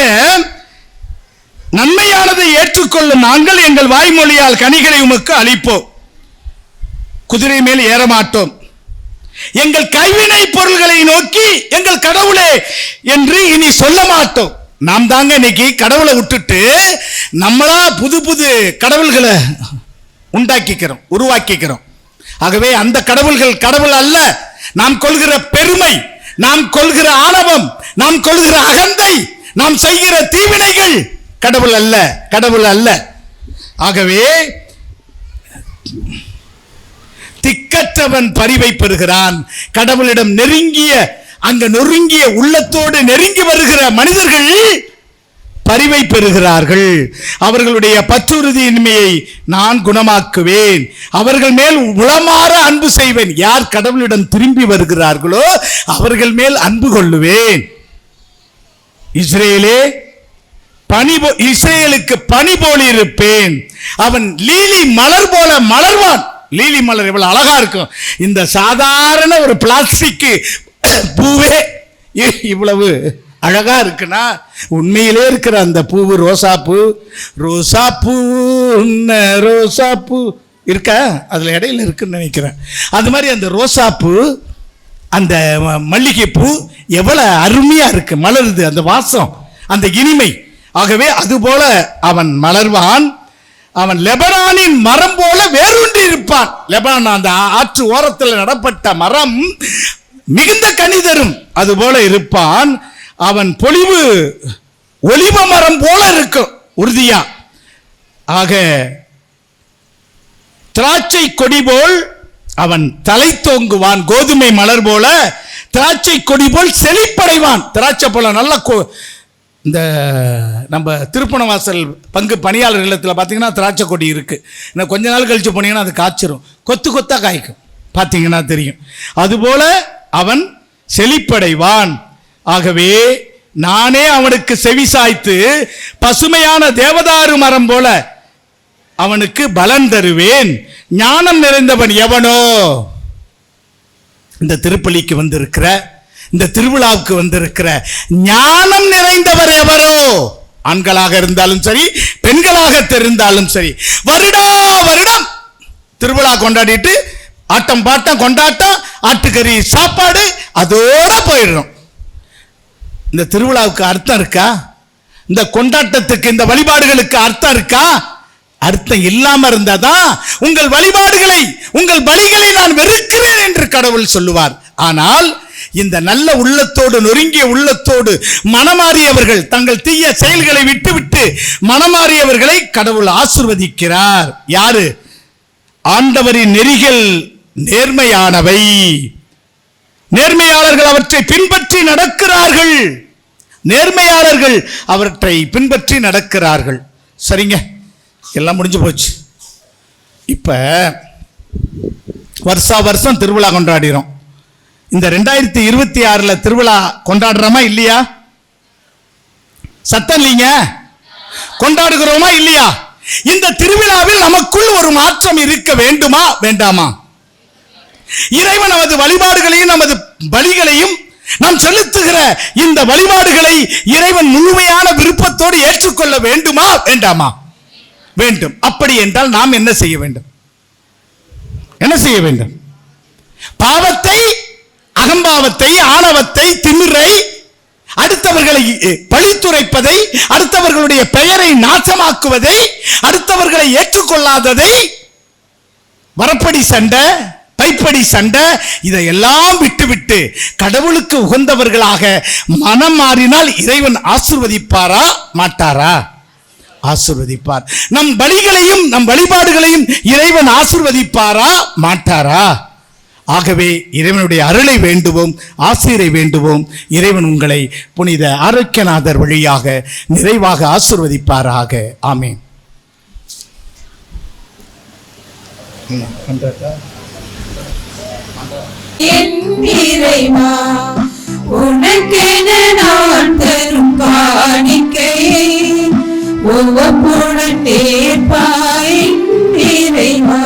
நன்மையானதை ஏற்றுக்கொள்ளும் நாங்கள் எங்கள் வாய்மொழியால் கனிகளை உமக்கு அளிப்போம், குதிரை மேல் ஏற மாட்டோம், எங்கள் கைவினை பொருள்களை நோக்கி எங்கள் கடவுளே என்று இனி சொல்ல மாட்டோம். நாம் தாங்க இன்னைக்கு கடவுளை விட்டுட்டு நம்மளா புது புது கடவுள்களை உண்டாக்கிக்கிறோம், உருவாக்கிக்கிறோம். ஆகவே அந்த கடவுள்கள் கடவுள் அல்ல. நாம் கொள்கிற பெருமை, நாம் கொள்கிற ஆணவம், நாம் கொள்கிற அகந்தை, நாம் செய்கிற தீவினைகள் கடவுள் அல்ல, கடவுள் அல்ல. ஆகவே திக்கற்றவன் பரிவை பெறுகிறான். கடவுளிடம் நெருங்கிய, அங்க நொறுங்கிய உள்ளத்தோடு நெருங்கி வருகிற மனிதர்கள் பரிவை பெறுகிறார்கள். அவர்களுடைய பற்றுறுதியின்மையை நான் குணமாக்குவேன், அவர்கள் மேல் உளமாற அன்பு செய்வேன். யார் கடவுளிடம் திரும்பி வருகிறார்களோ அவர்கள் மேல் அன்பு கொள்ளுவேன். இஸ்ரேலே இஸ்ரேலுக்கு பனி போல் இருப்பேன், அவன் லீலி மலர் போல மலர்வான். லீலி மலர் எவ்வளவு அழகா இருக்கும். இந்த சாதாரண ஒரு பிளாஸ்டிக் பூவே இவ்வளவு அழகா இருக்குன்னா உண்மையிலே இருக்கிற அந்த பூவு ரோசா பூ. ரோசா பூ ரோசா பூ இருக்கா, அதுல இடையில இருக்குன்னு நினைக்கிறேன். அது மாதிரி அந்த ரோசா பூ, அந்த மல்லிகை பூ எவ்வளவு அருமையா இருக்கு, மலருது, அந்த வாசம், அந்த இனிமை. ஆகவே அதுபோல அவன் மலர்வான். அவன் லெபனானின் மரம் போல வேரூன்றி இருப்பான். லெபனான் அந்த ஆற்று ஓரத்தில் நடப்பட்ட மரம் மிகுந்த கனி தரும், அது போல இருப்பான். அவன் பொலிவு ஒலிவ மரம் போல இருக்கும், உறுதியா. ஆக திராட்சை கொடி போல் அவன் தலை தோங்குவான், கோதுமை மலர் போல திராட்சை கொடி போல் செழிப்படைவான். திராட்சை போல நல்ல இந்த நம்ம திருப்பணவாசல் பங்கு பணியாளர் இல்லத்தில் பார்த்தீங்கன்னா திராட்சை கொடி இருக்கு. இன்னும் கொஞ்ச நாள் கழிச்சு போனீங்கன்னா அது காய்ச்சிரும், கொத்து கொத்தா காய்க்கும், பார்த்தீங்கன்னா தெரியும். அதுபோல அவன் செழிப்படைவான். ஆகவே நானே அவனுக்கு செவி சாய்த்து பசுமையான தேவதாரு மரம் போல அவனுக்கு பலன் தருவேன். ஞானம் நிறைந்தவன் எவனோ, இந்த திருப்பலிக்கு வந்திருக்கிற, இந்த திருவிழாவுக்கு வந்திருக்கிற ஞானம் நிறைந்தவர் எவரோ, ஆண்களாக இருந்தாலும் சரி பெண்களாக இருந்தாலும் சரி, வருடா வருடம் திருவிழா கொண்டாடிட்டு ஆட்டம் பாட்டம் கொண்டாட்டம், ஆட்டுக்கறி சாப்பாடு, அதோட போயிடுறோம். இந்த திருவிழாவுக்கு அர்த்தம் இருக்கா? இந்த கொண்டாட்டத்துக்கு, இந்த வழிபாடுகளுக்கு அர்த்தம் இருக்கா? அர்த்தம் இல்லாம இருந்தாதான் உங்கள் வழிபாடுகளை, உங்கள் பலிகளை நான் வெறுக்கிறேன் என்று கடவுள் சொல்லுவார். ஆனால் இந்த நல்ல உள்ளத்தோடு, நொறுங்கிய உள்ளத்தோடு மனமாறியவர்கள், தங்கள் தீய செயல்களை விட்டுவிட்டு மனமாறியவர்களை கடவுள் ஆசீர்வதிக்கிறார். யாரு? ஆண்டவரின் நெறிகள் நேர்மையானவை, நேர்மையாளர்கள் அவற்றை பின்பற்றி நடக்கிறார்கள், நேர்மையாளர்கள் அவற்றை பின்பற்றி நடக்கிறார்கள். சரிங்க, எல்லாம் முடிஞ்சு போச்சு. இப்ப வருஷா வருஷம் திருவிழா கொண்டாடுறோம். இந்த 2026 திருவிழா கொண்டாடுறோமா இல்லையா? சத்தம் இல்லைங்க, கொண்டாடுகிறோமா இல்லையா? இந்த திருவிழாவில் நமக்குள் ஒரு மாற்றம் இருக்க வேண்டுமா வேண்டாமா? இறைவன் நமது வழிபாடுகளையும் நமது பலிகளையும் நாம் செலுத்துகிற இந்த வழிபாடுகளை இறைவன் முழுமையான விருப்பத்தோடு ஏற்றுக்கொள்ள வேண்டுமா வேண்டாமா? வேண்டும். அப்படி என்றால் நாம் என்ன செய்ய வேண்டும்? என்ன செய்ய வேண்டும்? பாவத்தை, அகம்பாவத்தை, ஆணவத்தை, திமிரை, அடுத்தவர்களை பழித்துரைப்பதை, அடுத்தவர்களுடைய பெயரை நாசமாக்குவதை, அடுத்தவர்களை ஏற்றுக்கொள்ளாததை, வரப்படி சண்டை, கைப்படி சண்டை, இதையெல்லாம் விட்டுவிட்டு கடவுளுக்கு உகந்தவர்களாக மனம் மாறினால் இறைவன் ஆசீர்வதிப்பாரா மாட்டாரா? ஆசீர்வதிப்பார். நம் பலிகளையும் நம் வழிபாடுகளையும் இறைவன் ஆசீர்வதிப்பாரா மாட்டாரா? ஆகவே இறைவனுடைய அருளை வேண்டுவோம், ஆசீரை வேண்டுவோம். இறைவன் உங்களை புனித ஆரோக்கியநாதர் வழியாக நிறைவாக ஆசீர்வதிப்பாராக. ஆமென். என் இறைவா, உனக்கென நான் தரும் காணிக்கையை உவப்புடன் ஏற்பாய் இறைவா.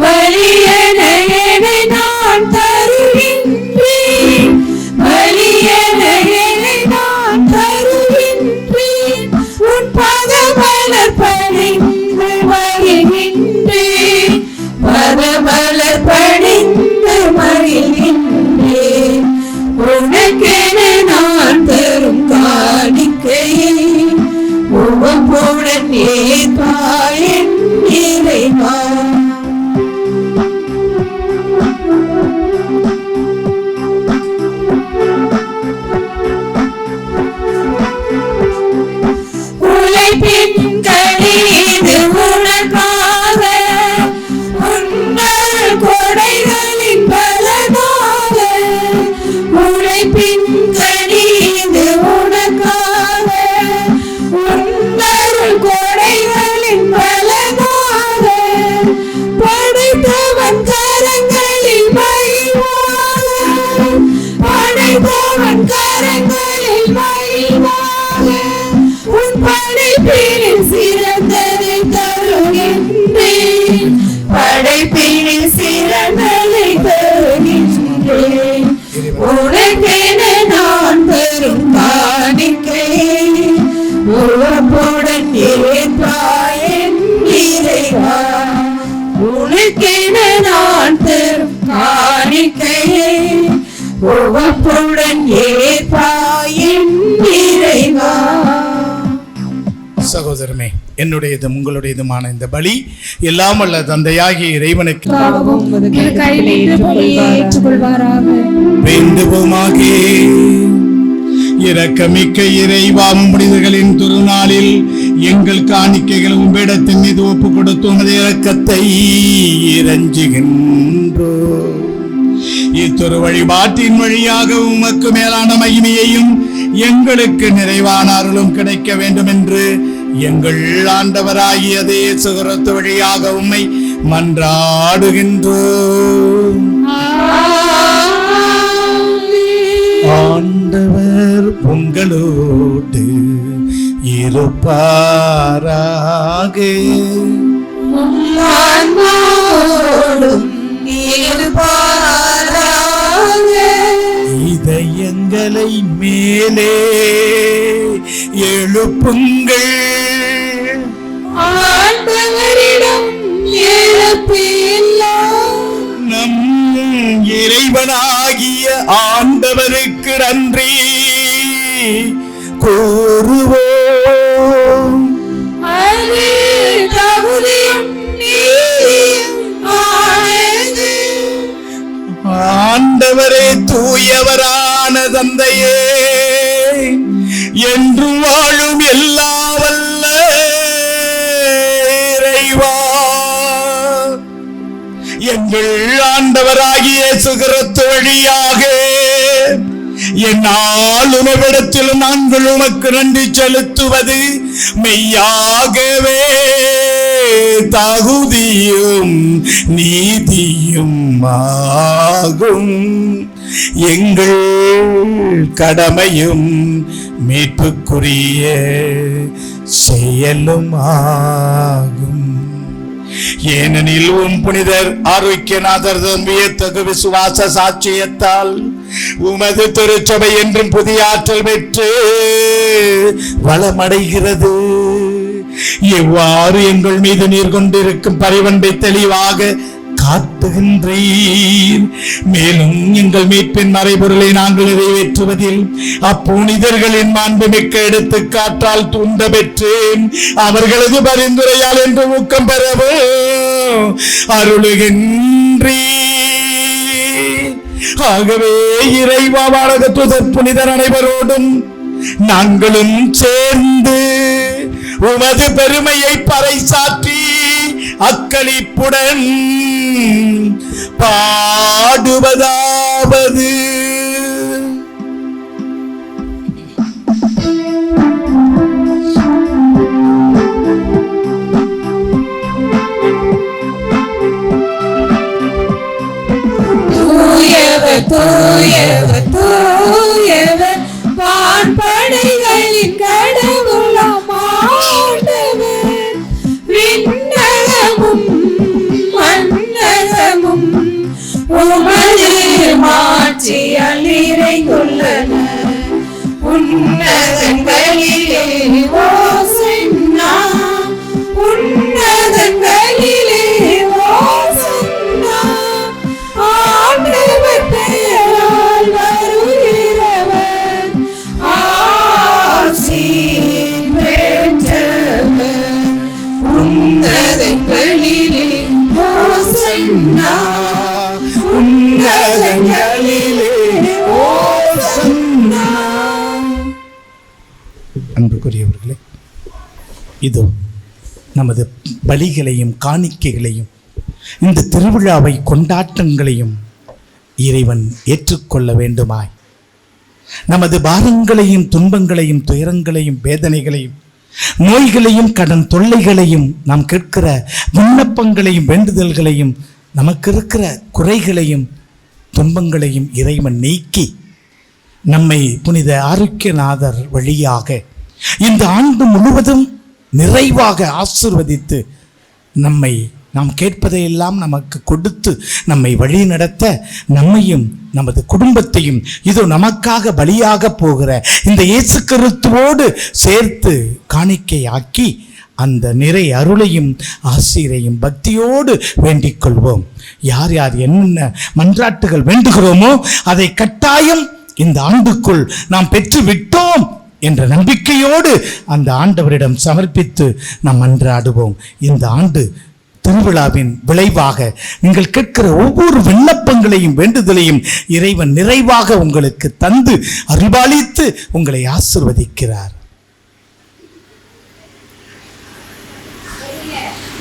பலியென என்னை நான் தருகின்றேன், பலியென என்னை நான் தருகின்றேன். உன் பதமலர் பணிந்து மகிழ்கின்றேன், பதமலர் பணிந்து மகிழ்கின்றேன். உனக்கென நான் தரும் காணிக்கையை உவப்புடன் ஏற்பாய் என் இறைவா. உழைப்பின் கனிது உனக்காக, உன்னல் கொடைகளின் பலனாக. உழைப்பின் கனிது உனக்காக, உன்னல் கொடைகளின் பலனாக. படைத்தவன் கரங்களில் மகிழ்வாக, படைத்தவன் கரங்களில் மகிழ்வாக. உன் படைப்பினில் சிறந்ததை தருகின்றேன், படைப்பினில் சிறந்ததை தருகின்றேன். உனக்கென நான் தரும் காணிக்கையை உவப்புடன் ஏற்பாய் என் இறைவா. உனக்கென நான் தரும் காணிக்கையை உவப்புடன் ஏற்பாய் என் இறைவா. சகோதரமே, என்னுடையதும் உங்களுடையதுமான இந்த பலி எல்லாம் வல்ல தந்தையாகிய இறைவனுக்கு வேண்டுவோமாக. இரக்கமிக்க இறைவா, புனிதர்களின் திருநாளில் எங்கள் காணிக்கைகள் உம்மிடத்தின் மீது ஒப்பு கொடுத்து உமது இரக்கத்தை இறைஞ்சுகின்றோம். இத்தொரு வழிபாட்டின் வழியாக உமக்கு மேலான மகிமையையும் எங்களுக்கு நிறைவான அருளும் கிடைக்க வேண்டும் என்று எங்கள் ஆண்டவராகிய இயேசு கிறிஸ்து வழியாக உம்மை மன்றாடுகின்றோம். ஆண்டவர் உங்களோடு இருப்பாராக. இதயங்களை மேலே எழுப்புங்கள், ஆண்டவரிடம் நம் இறைவனாகிய ஆண்டவருக்கு நன்றி கூறுவோம். அது தகுதியும் நீதியும் ஆனது. ஆண்டவரே, தூயவரான தந்தையே, என்றும் வாழும் எல்லா வல்ல இறைவா, எங்கள் ஆண்டவராகிய இயேசு கிறிஸ்து வழியாக என்னால் உணவிடத்திலும் நாங்கள் உமக்கு நன்றி செலுத்துவது மெய்யாகவே தகுதியும் நீதியும் ஆகும். எங்கள் கடமையும் மீட்புக்குரிய செயலும் ஆகும். ஏனெனில் உம் புனிதர் ஆரோக்கியநாதர் வியத்தகு விசுவாச சாட்சியத்தால் உமது திருச்சபை என்றும் புதிய ஆற்றல் பெற்று வளமடைகிறது. எவ்வாறு எங்கள் மீது நீர் கொண்டிருக்கும் பரிவன்பை தெளிவாக காட்டுகின்றீர். மேலும் எங்கள் மீட்பின் மறைபொருளை நாங்கள் நிறைவேற்றுவதில் அப்புனிதர்களின் மாண்புமிக்க எடுத்துக்காட்டால் தூண்ட பெற்றேன். அவர்களது பரிந்துரையால் என்று ஊக்கம் பெறவும் அருளுகின்றீர். ஆகவே இறைவா, வாழக தூதர் புனிதர் அனைவரோடும் நாங்களும் சேர்ந்து உமது பெருமையை பறைசாற்றி அக்களிப்புடன் பாடுவதாவது: தூயவர் தூயவர் தூயவர் வான்படைகளின் கடவுளாம் ஆட்சியால் நிறைந்துள்ளன. உன்னதங்களிலே ஓசன்னா, உன்னதங்களிலே ஓசன்னா. ஆண்டவர் பெயரால் வருகிறவர் ஆசி பெற்றவர். உன்னதங்களிலே ஓசன்னா, உன்னதங்களிலே ஓசன்னா. அன்புக்குரியவர்களே, இதோ நமது பலிகளையும் காணிக்கைகளையும் இந்த திருவிழாவை கொண்டாட்டங்களையும் இறைவன் ஏற்றுக்கொள்ள வேண்டுமாய் நமது பாரங்களையும் துன்பங்களையும் துயரங்களையும் வேதனைகளையும் நோய்களையும் கடன் தொல்லைகளையும் நாம் கேட்கிற விண்ணப்பங்களையும் வேண்டுதல்களையும் நமக்கு இருக்கிற குறைகளையும் துன்பங்களையும் இறைவன் நீக்கி நம்மை புனித ஆரோக்கியநாதர் வழியாக இந்த ஆண்டு முழுவதும் நிறைவாக ஆசீர்வதித்து நம்மை நாம் கேட்பதையெல்லாம் நமக்கு கொடுத்து நம்மை வழி நடத்த நம்மையும் நமது குடும்பத்தையும் இதோ நமக்காக பலியாக போகிற இந்த இயேசு கிறிஸ்துவோடு சேர்த்து காணிக்கையாக்கி அந்த நிறை அருளையும் ஆசீரையும் பக்தியோடு வேண்டிக் கொள்வோம். யார் யார் என்னென்ன மன்றாட்டுகள் வேண்டுகிறோமோ அதை கட்டாயம் இந்த ஆண்டுக்குள் நாம் பெற்று விட்டோம் என்ற நம்பிக்கையோடு அந்த ஆண்டவரிடம் சமர்ப்பித்து நாம் மன்றாடுவோம். இந்த ஆண்டு திருவிழாவின் விளைவாக நீங்கள் கேட்கிற ஒவ்வொரு விண்ணப்பங்களையும் வேண்டுதலையும் இறைவன் நிறைவாக உங்களுக்கு தந்து அருள்பாலித்து உங்களை ஆசீர்வதிக்கிறார்.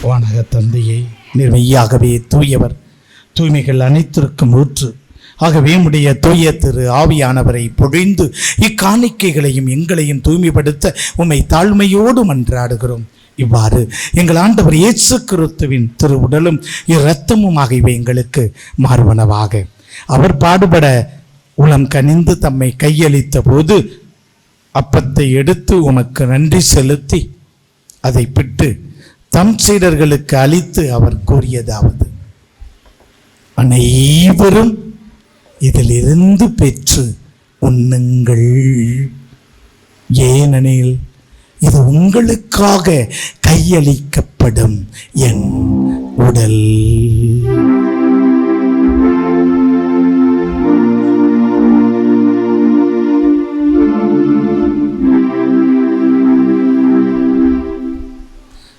வானக தந்தையே, நீர் மெய்யாகவே தூயவர், தூய்மைகள் அனைத்திற்கும் ஊற்று. ஆகவே உம்முடைய தூய திரு ஆவியானவரை பொழிந்து இக்காணிக்கைகளையும் எங்களையும் தூய்மைப்படுத்த உம்மை தாழ்மையோடு மன்றாடுகிறோம். இவ்வாறு எங்கள் ஆண்டவர் இயேசு கிறிஸ்துவின் திரு உடலும் இரத்தமும் ஆகியவை எங்களுக்கு மாறுவனவாக. அவர் பாடுபட உளம் கனிந்து தம்மை கையளித்த போது அப்பத்தை எடுத்து உமக்கு நன்றி செலுத்தி அதை பிட்டு தம் சீடர்களுக்கு அளித்து அவர் கூறியதாவது: அனைவரும் இதிலிருந்து பெற்று உண்ணுங்கள், ஏனெனில் இது உங்களுக்காக கையளிக்கப்படும் என் உடல்.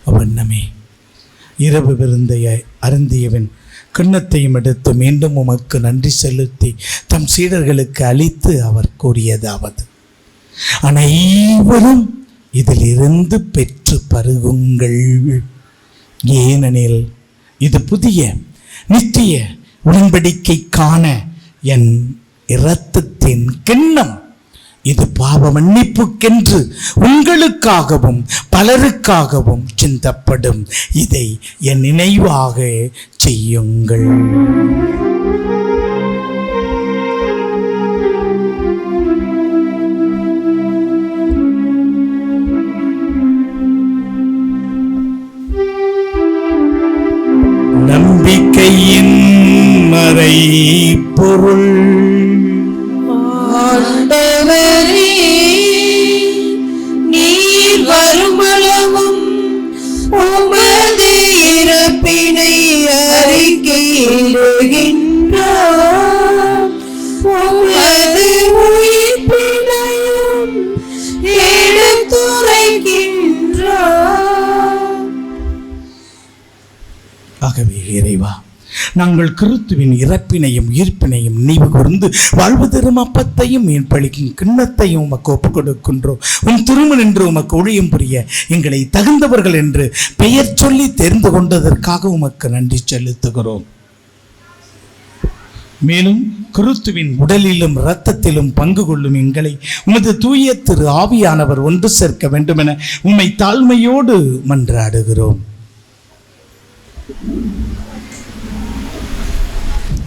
அவண்ணமே இரவு விருந்தை அருந்தியவன் கிண்ணத்தையும் எடுத்து மீண்டும் உமக்கு நன்றி செலுத்தி தம் சீடர்களுக்கு அளித்து அவர் கூறியதாவது: அனைவரும் இதிலிருந்து பெற்று பருகுங்கள், ஏனெனில் இது புதிய நித்திய உடன்படிக்கைக்கான என் இரத்தத்தின் கிண்ணம். இது பாவ மன்னிப்புக்கென்று உங்களுக்காகவும் பலருக்காகவும் சிந்தப்படும். இதை என் நினைவாக செய்யுங்கள். நம்பிக்கையின் மறை பொருள். ஆண்டவரே, நீர் வருமளவும் உமது இறப்பினை அறிக்கையிடுகின்றோம், உமது உயிர்ப்பினையும் எடுத்துரைக்கின்றோம். ஆகவே இறைவா, நாங்கள் கிறிஸ்துவின் இறப்பினையும் உயிர்ப்பினையும் நினைவு கூர்ந்து வாழ்வு தரும் அப்பத்தையும் மீன்பளிக்கும் கிண்ணத்தையும் உமக்கு ஒப்புக் கொடுக்கின்றோம். உன் திருமணம் என்று உமக்கு ஊழியம் புரிய எங்களை தகுந்தவர்கள் என்று பெயர் சொல்லி தெரிந்து கொண்டதற்காக உமக்கு நன்றி செலுத்துகிறோம். மேலும் கிறிஸ்துவின் உடலிலும் இரத்தத்திலும் பங்கு கொள்ளும் எங்களை உமது தூய திரு ஆவியானவர் ஒன்று சேர்க்க வேண்டுமென உம்மை தாழ்மையோடு மன்றாடுகிறோம்.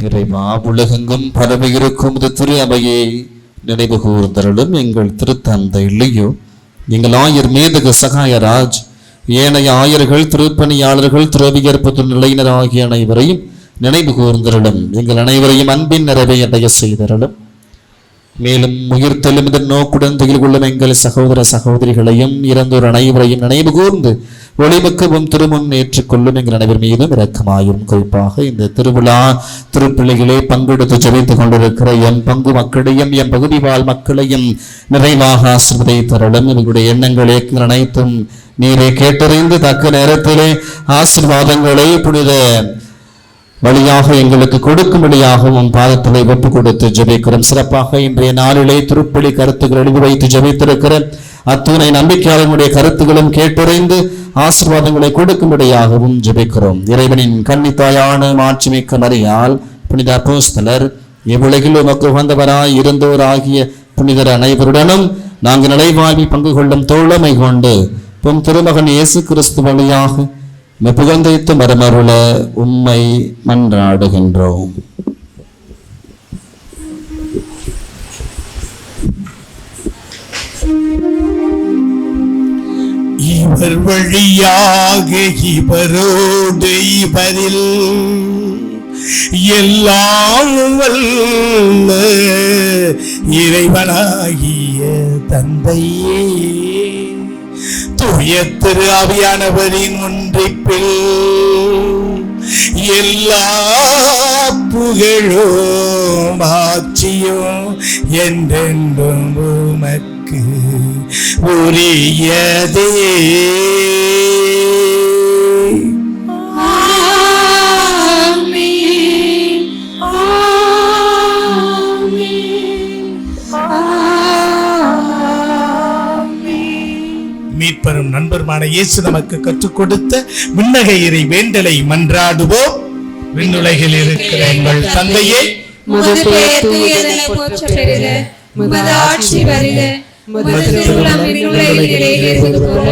இறைவா, உலகெங்கும் பரவி இருக்கும் திரு அவையை நினைவு கூர்ந்தருளும். எங்கள் திருத்தந்தை இல்லையோ எங்கள் ஆயர் மேதகு சகாயராஜ், ஏனைய ஆயர்கள், திருப்பணியாளர்கள், துறவியர், பொது நிலையினர் ஆகிய அனைவரையும் நினைவு கூர்ந்தருளும். எங்கள் அனைவரையும் அன்பின் நிறைவை அடைய செய்தருளும். மேலும் உயிர்த்தெழும் நோக்குடன் துயில் கொள்ளும் எங்கள் சகோதர சகோதரிகளையும் இறந்தோர் அனைவரையும் நினைவு கூர்ந்து ஒளிமிக்கவும் திருமுன் ஏற்றுக்கொள்ளும் எங்கள் அனைவர் மீதும் இரக்கமாயும். குறிப்பாக இந்த திருவிழா திருப்பிள்ளைகளே பங்கெடுத்து ஜெபித்துக் கொண்டிருக்கிற எம் பங்கு மக்களையும் எம் பகுதி வாழ் மக்களையும் நிறைவாக ஆசீர்வதித்தருளும். எங்களுடைய எண்ணங்களே அனைத்தும் நீரை கேட்டறிந்து தக்க நேரத்திலே ஆசீர்வாதங்களை புனித வழியாக எங்களுக்கு கொடுக்கும்படியாகவும் பாதத்திலே ஒப்பு கொடுத்து ஜெபிக்கிறோம். சிறப்பாக இன்றைய நாளிலே திருப்பலி கருத்துக்கள் எழுதி வைத்து ஜெபித்திருக்கிற அத்துணை நம்பிக்கையாளர்களுடைய கருத்துக்களும் கேட்டறிந்து ஆசீர்வாதங்களை கொடுக்கும்படியாகவும் ஜெபிக்கிறோம். இறைவனின் கன்னித்தாயான மாட்சிமிக்க மரியாள் புனித அப்போஸ்தலர் இவ்வுலகில் உமக்கு உகந்தவராய் இருந்தோர் ஆகிய புனிதர் அனைவருடனும் நாங்கள் நிலைவாழ்வி பங்கு கொள்ளும் தோழமை கொண்டு பொன் திருமகன் இயேசு கிறிஸ்து வழியாக புகழ்ந்தைத்து மரமருள உம்மை மன்றாடுகின்றோம். இவர் வழியாக இவரோடு இவரில் எல்லாம் வல்ல இறைவனாகிய தந்தையே தூய திரு ஆவியானவரின் ஒன்றிப்பில் எல்லா புகழும் ஆட்சியும் என்றென்றும் உமக்கு உரியதே. மீட்பரும் நண்பருமான இயேசு நமக்கு கற்றுக் கொடுத்த விண்ணக இறை வேண்டலை மன்றாடுவோம். விண்ணுலகில் இருக்கிற எங்கள் தந்தையே, உமது பெயர் தூயதென போற்றப் பெறுக. உமது ஆட்சி வருக. உமது திருவுளம் விண்ணுலகில் நிறைவேறுவது போல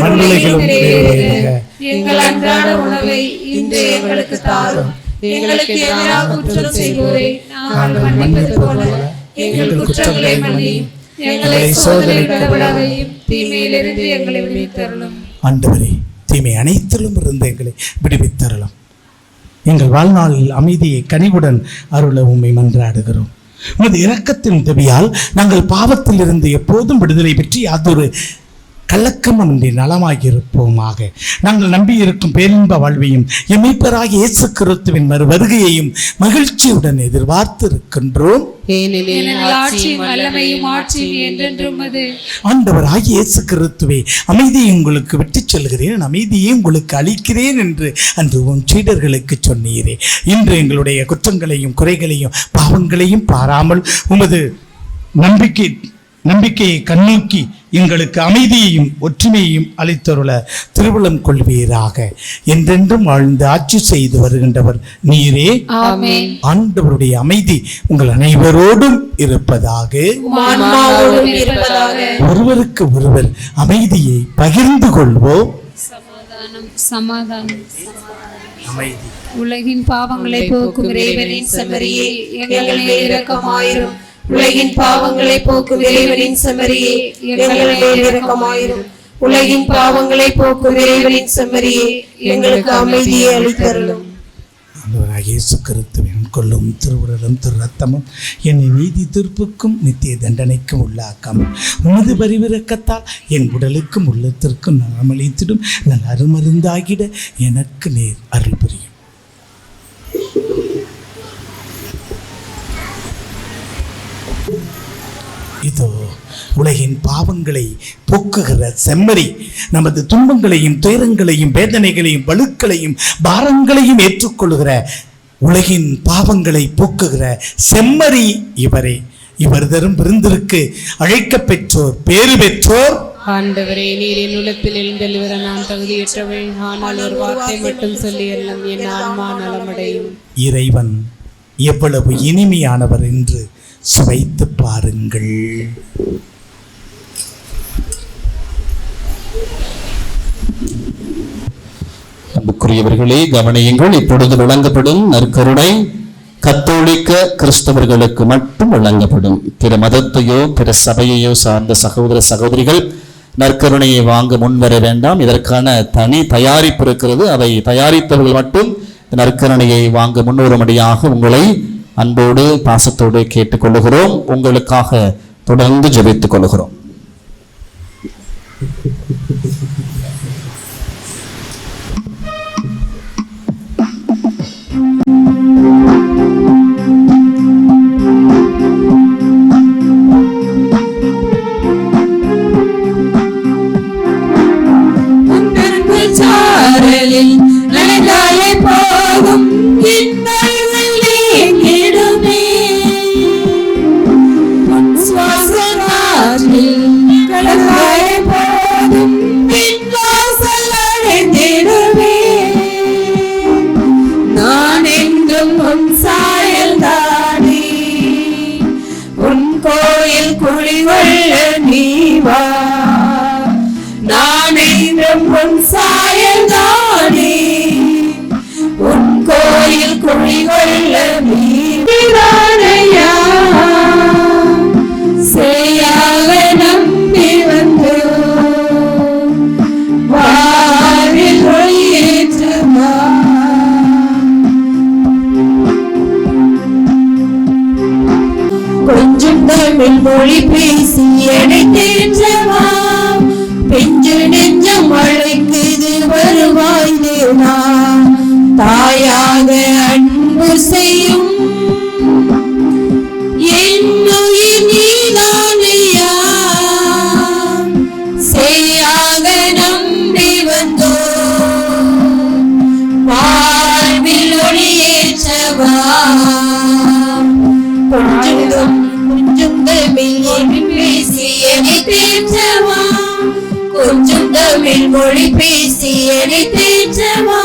மண்ணுலகிலும் நிறைவேறுக. எங்கள் அன்றாட உணவை இன்று எங்களுக்கு தாரும். எங்களுக்கு எதிராக குற்றம் செய்வோரை நாங்கள் மன்னிப்பது போல எங்கள் குற்றங்களை மன்னியும். எங்களை சோதனையில் விடாதேயும் தீமையிலிருந்து எங்களை விடுவித்தருளும். ஆண்டவரே, தீமை அனைத்திலும் இருந்து எங்களை விடுவித்தருளும். எங்கள் வாழ்நாளில் அமைதியை கனிவுடன் அருள உம்மை மன்றாடுகிறோம். உமது இரக்கத்தின் உதவியால் நாங்கள் பாவத்தில் இருந்து எப்போதும் விடுதலை பெற்று யாதொரு கலக்கமின்றி நலமாகியிருப்போமாக. நாங்கள் நம்பியிருக்கும் பேரின்ப வாழ்வையும் எமைப்பராகிய இயேசு கிறிஸ்துவின் மறு வருகையையும் மகிழ்ச்சியுடன் எதிர்பார்த்திருக்கின்றோம். ஆண்டவராகிய இயேசு கிறிஸ்துவே, அமைதியை உங்களுக்கு விட்டுச் செல்கிறேன், அமைதியை உங்களுக்கு அளிக்கிறேன் என்று அன்று உன் சீடர்களுக்கு சொன்னீரே. இன்று எங்களுடைய குற்றங்களையும் குறைகளையும் பாவங்களையும் பாராமல் உமது நம்பிக்கையை கண்ணோக்கி எங்களுக்கு அமைதியையும் ஒற்றுமையையும் அளித்தருள திருவுளம் கொள்வீராக. என்றென்றும் வாழ்ந்து ஆட்சி செய்து வருகின்றவர் நீரே. ஆண்டவருடைய அமைதி உங்கள் அனைவரோடும் இருப்பதாக. ஒருவருக்கு ஒருவர் அமைதியை பகிர்ந்து கொள்வோம். சமாதானம். அமைதி. உலகின் பாவங்களை போக்கும் இறைவனின் செம்மறியே, எங்கள் மேல் இரக்கமாயிரும். உலகின் பாவங்களை போக்கும் இறைவனின் செம்மறியே, எங்கள் மேல் இரக்கமாயிரும். உலகின் பாவங்களை போக்கும் இறைவனின் செம்மறியே, எங்களுக்கு அமைதியை அளித்தருளும். ஆண்டவராகிய இயேசு கிறிஸ்துவின் கொள்ளும் திருவுடலும் திரு ரத்தமும் என்னை நீதி தீர்ப்புக்கும் நித்திய தண்டனைக்கும் உள்ளாக்காமல் உமது பரிவிரக்கத்தால் என் உடலுக்கும் உள்ளத்திற்கும் நலமளித்திடும் நான் அருமருந்தாகிட எனக்கு நேர் அருள் புரியும். இதோ உலகின் பாவங்களை போக்குகிற செம்மறி, நமது துன்பங்களையும் துயரங்களையும் வேதனைகளையும் வலுக்களையும் பாரங்களையும் ஏற்றுக்கொள்கிற உலகின் பாவங்களை போக்குகிற செம்மறி இவரே. இவர் தரும் விருந்திற்கு அழைக்க பெற்றோர் பேறு பெற்றோர். ஆண்டவரே, நீர் என் உள்ளத்தில் எழுந்தெழுவர நான் தகுதியற்றவள். ஆனால் ஒரு வார்த்தை மட்டும் சொல்லி எல்லாம் என் ஆன்மா நலமடையும். இறைவன் எவ்வளவு இனிமையானவர் என்று சுவைத்து பாருங்கள். அன்புக்குரியவர்களே, கவனியுங்கள். இப்பொழுது வழங்கப்படும் நற்கருணை கத்தோலிக்க கிறிஸ்தவர்களுக்கு மட்டும் வழங்கப்படும். பிற மதத்தையோ பிற சபையையோ சார்ந்த சகோதர சகோதரிகள் நற்கருணையை வாங்க முன்வர வேண்டாம். இதற்கான தனி தயாரிப்பு இருக்கிறது. அதை தயாரித்தவர்கள் மட்டும் இந்த நற்கரணையை வாங்க முன்வரும்படியாக உங்களை அன்போடு பாசத்தோடு கேட்டுக்கொள்ளுகிறோம். உங்களுக்காக தொடர்ந்து ஜெபித்துக் கொள்ளுகிறோம். நடந்தாலே போகும் நான் என்றும் உன் சாயல் தானே, உன் கோயில் குழிவள்ள நீவா. நான் என்றும் உன் சாயல் தானே, உன் கோயில் குழிவள்ள நீதானையா. செய்யாக நம்பி வந்து வாழ்வில் ஒளியேற்றுமா. கொஞ்சம் தமிழ் மொழி பேசி என்னை தேற்றவா. பெஞ்சு நெஞ்சம் அழைக்குது வருவாய் தேவா. தாயாக அன்பு செய்யும் என்னுயிர் நீதானையா. செய்யாக நம்பி வந்தோ வாழ்வில் ஒளியேற்றவா. கொஞ்சம் தமிழ் பேசி என்னை தேற்றவா. கொஞ்சம் தமிழ் மொழி பேசி என்னை தேற்றவா.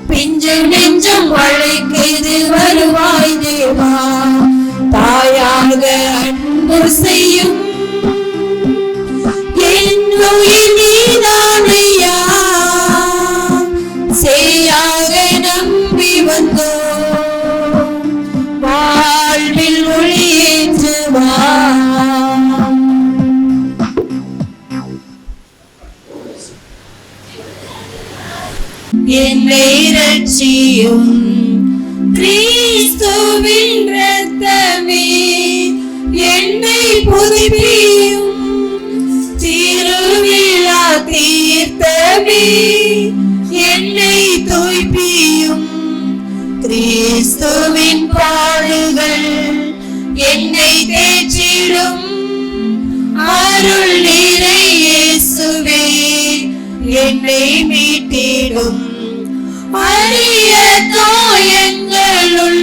பிஞ்சு நெஞ்சம் அழைக்குது வருவாய் தேவா. தாயாக அன்பு செய்யும் என்னுயிர் நீதானையா. செய்யாக நம்பி வந்தோ வாழ்வில் ஒளியேற்றுவா. என்னை ரட்சியும் கிறிஸ்துவின் இரத்தமே, என்னை புதுப்பியும் திருவிழா தீர்த்தமே, என்னை தூய்ப்பியும் கிறிஸ்துவின் பாடுகள் என்னை தேற்றிடும். அருள் நிறை இயேசுவே என்னை மீட்டிடும். அரிய தாயங்களுள்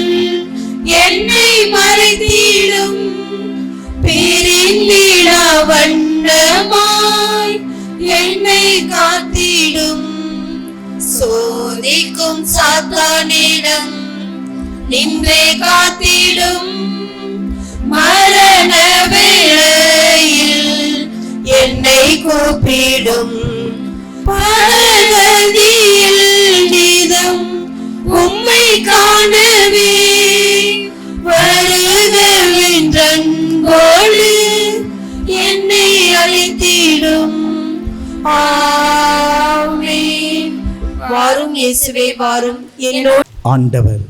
என்னை மறைத்திடும். பிரிந்திடா வண்ணமாய் என்னை காத்திடும். சோதிக்கும் சாத்தானிடம் நின்றே காத்திடும். மரண வேளையில் என்னை கூப்பிடும். பரகதியில் நீதம் உம்மை காணவே வருகவென்றன்போடு என்னை அழைத்திடும். ஆமென். வாரும் இயேசுவே வாரும் என்னோடு. ஆண்டவர்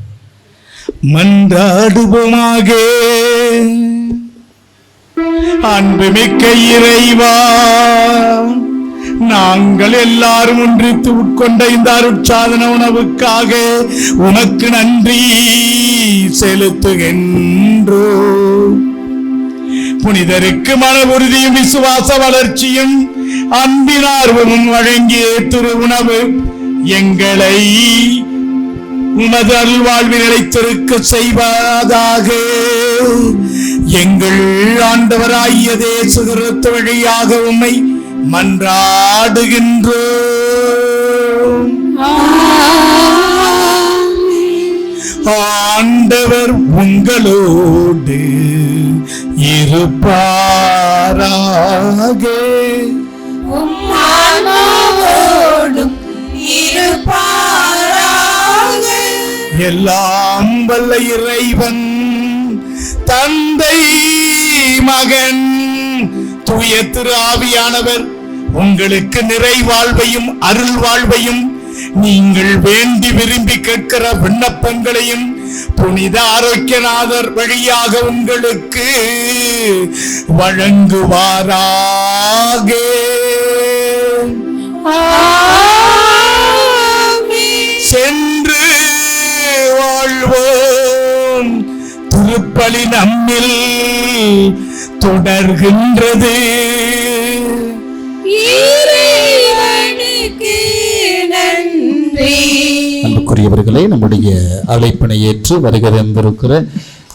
மன்றாடுவோமாக. அன்புமிக்க இறைவா, நாங்கள் எல்லாரும் ஒன்றித்து உட்கொண்ட இந்த அருட்சாதன உணவுக்காக உனக்கு நன்றி செலுத்துகின்றோம். புனிதருக்கு மன உறுதியும் விசுவாச வளர்ச்சியும் அன்பின் ஆர்வமும் வழங்கிய திரு உணவு எங்களை உமது அருள்வாழ்வில் நிலைத்திருக்க செய்வதாக. எங்கள் ஆண்டவராகிய இயேசு கிறிஸ்து வழியாக உம்மை மன்றாடுகின்றோம். ஆண்டவர் உங்களோடு இருப்பாராக. உம்மானோடும் இருப்பாராக. எல்லாம் வல்ல இறைவன் தந்தை மகன் தூய திரு ஆவியானவர் உங்களுக்கு நிறை வாழ்வையும் அருள் வாழ்வையும் நீங்கள் வேண்டி விரும்பி கேட்கிற விண்ணப்பங்களையும் புனித ஆரோக்கியநாதர் வழியாக உங்களுக்கு வழங்குவாராக. சென்று வாழ்வோம். திருப்பலி நம்மில் தொடர்கின்றது. அன்புக்குரியவர்களே, நம்முடைய அழைப்பினை ஏற்று வருகை தந்திருக்கிற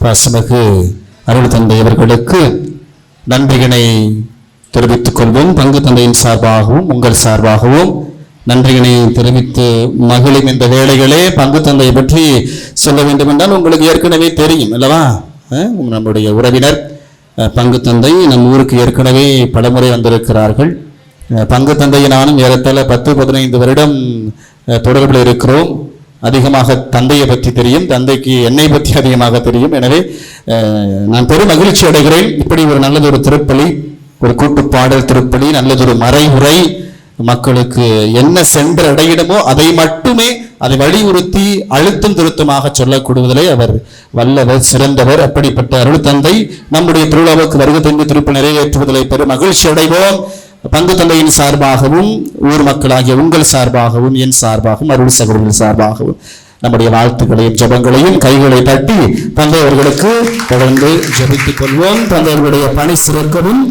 பாசமிகு அருள் தந்தை அவர்களுக்கு நன்றியினை தெரிவித்துக் கொள்வோம். பங்கு தந்தையின் சார்பாகவும் உங்கள் சார்பாகவும் நன்றியினை தெரிவித்து மகிழும் இந்த வேளைகளே பங்கு தந்தையை பற்றி சொல்ல வேண்டும் என்றால் உங்களுக்கு ஏற்கனவே தெரியும் அல்லவா? நம்முடைய உறவினர் பங்கு தந்தை நம் ஊருக்கு ஏற்கனவே பலமுறை வந்திருக்கிறார்கள். பங்கு தந்தையை நானும் ஏறத்தாழ 10-15 வருடம் தொடர்பில் இருக்கிறோம். அதிகமாக தந்தையை பற்றி தெரியும், தந்தைக்கு என்னை பற்றி அதிகமாக தெரியும். எனவே நான் பெரும் மகிழ்ச்சி அடைகிறேன். இப்படி ஒரு நல்லதொரு திருப்பலி, ஒரு கூட்டுப்பாடல் திருப்பலி, நல்லதொரு மறைமுறை மக்களுக்கு என்ன சென்றடையிடமோ அதை மட்டுமே அதை வலியுறுத்தி அழுத்தம் திருத்தமாக சொல்லக்கூடுவதிலே அவர் வல்லவர், சிறந்தவர். அப்படிப்பட்ட அருள் தந்தை நம்முடைய திருவிழாவுக்கு வருகை தந்து திருப்பலி நிறைவேற்றுவதிலே பெரும் மகிழ்ச்சி அடைவோம். பங்கு தந்தையின் சார்பாகவும் ஊர் மக்களாகிய உங்கள் சார்பாகவும் என் சார்பாகவும் அருள் சகோதரர்கள் சார்பாகவும் நம்முடைய வாழ்த்துக்களையும் ஜபங்களையும் கைகளை தட்டி தந்தை அவர்களுக்கு தொடர்ந்து ஜபித்துக் கொள்வோம். தந்தையர்களுடைய பணி சிறக்கவும்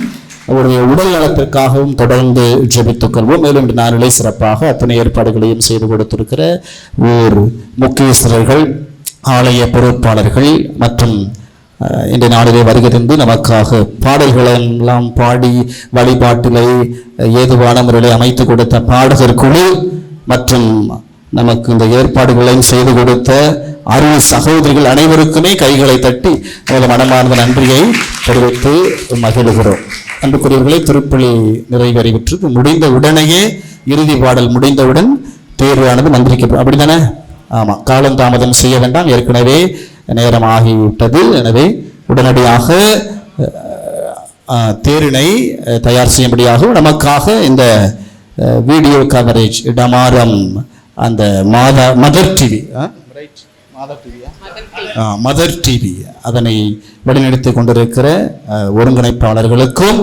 அவருடைய உடல் நலத்திற்காகவும் தொடர்ந்து ஜபித்துக் கொள்வோம். மேலும் இந்த நாளிலே சிறப்பாக அத்தனை ஏற்பாடுகளையும் செய்து கொடுத்திருக்கிற ஊர் முக்கியஸ்தர்கள், ஆலய பொறுப்பாளர்கள் மற்றும் இந்த நாளிலே வருகை தந்து நமக்காக பாடல்களெல்லாம் பாடி வழிபாட்டிலை ஏதுவான முறையிலே அமைத்து கொடுத்த பாடகர் குழு மற்றும் நமக்கு இந்த ஏற்பாடுகளையும் செய்து கொடுத்த அருள் சகோதரிகள் அனைவருக்குமே கைகளை தட்டி மனமார்ந்த நன்றியை தெரிவித்து மகிழ்கிறோம். அன்புக்குரியவர்களே, திருப்பலி நிறைவேறிவிட்டு முடிந்த உடனேயே இறுதி பாடல் முடிந்தவுடன் தேர்வானது மந்திரிக்கப்படும். அப்படித்தானே? ஆமாம், காலம் தாமதம் செய்ய வேண்டாம், ஏற்கனவே நேரம் ஆகிவிட்டது. எனவே உடனடியாக தேரினை தயார் செய்யும்படியாக நமக்காக இந்த வீடியோ கவரேஜ் டமாரம் அந்த மதர் டிவி அதனை வழிநடத்தி கொண்டிருக்கிற ஒருங்கிணைப்பாளர்களுக்கும்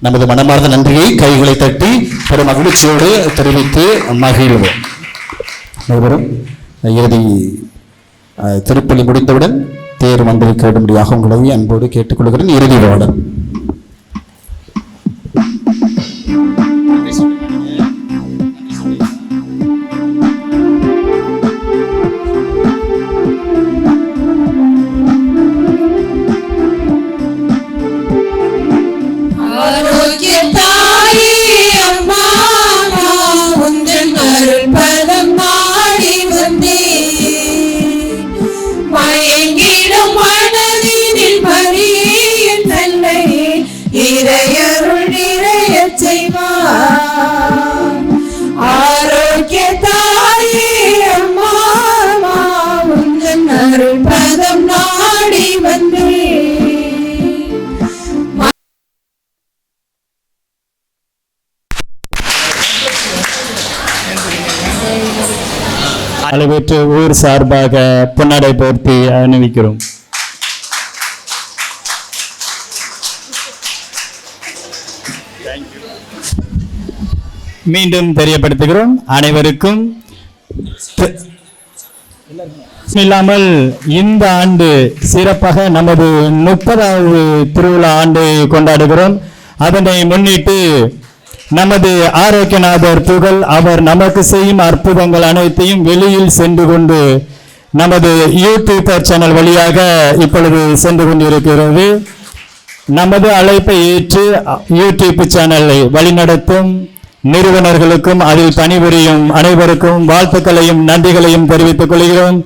நமது மனமார்ந்த நன்றியை கைகளை தட்டி பெரும் மகிழ்ச்சியோடு தெரிவித்து மகிழ்வோம். அனைவரும் இறுதி திருப்பலி முடிந்தவுடன் தேர் மந்திரிக்க விடும்படியாக உங்களை அன்போடு கேட்டுக்கொள்கிறேன். இறுதி பாடல். அளவற்ற ஊர் சார்பாக பொன்னாடை போர்த்தி அணிவிக்கிறோம். மீண்டும் தெரியப்படுத்துகிறோம் அனைவருக்கும். இல்லாமல் இந்த ஆண்டு சிறப்பாக நமது 30வது திருவிழா ஆண்டு கொண்டாடுகிறோம். அதனை முன்னிட்டு நமது ஆரோக்கியநாதர் புகழ் அவர் நமக்கு செய்யும் அற்புதங்கள் அனைத்தையும் வெளியில் சென்று கொண்டு நமது யூடியூப் சேனல் வழியாக இப்பொழுது சென்று கொண்டிருக்கிறது. நமது அழைப்பை ஏற்று யூடியூப் சேனலை வழிநடத்தும் நிறுவனர்களுக்கும் அதில் பணிபுரியும் அனைவருக்கும் வாழ்த்துக்களையும் நன்றிகளையும் தெரிவித்துக் கொள்கிறோம்.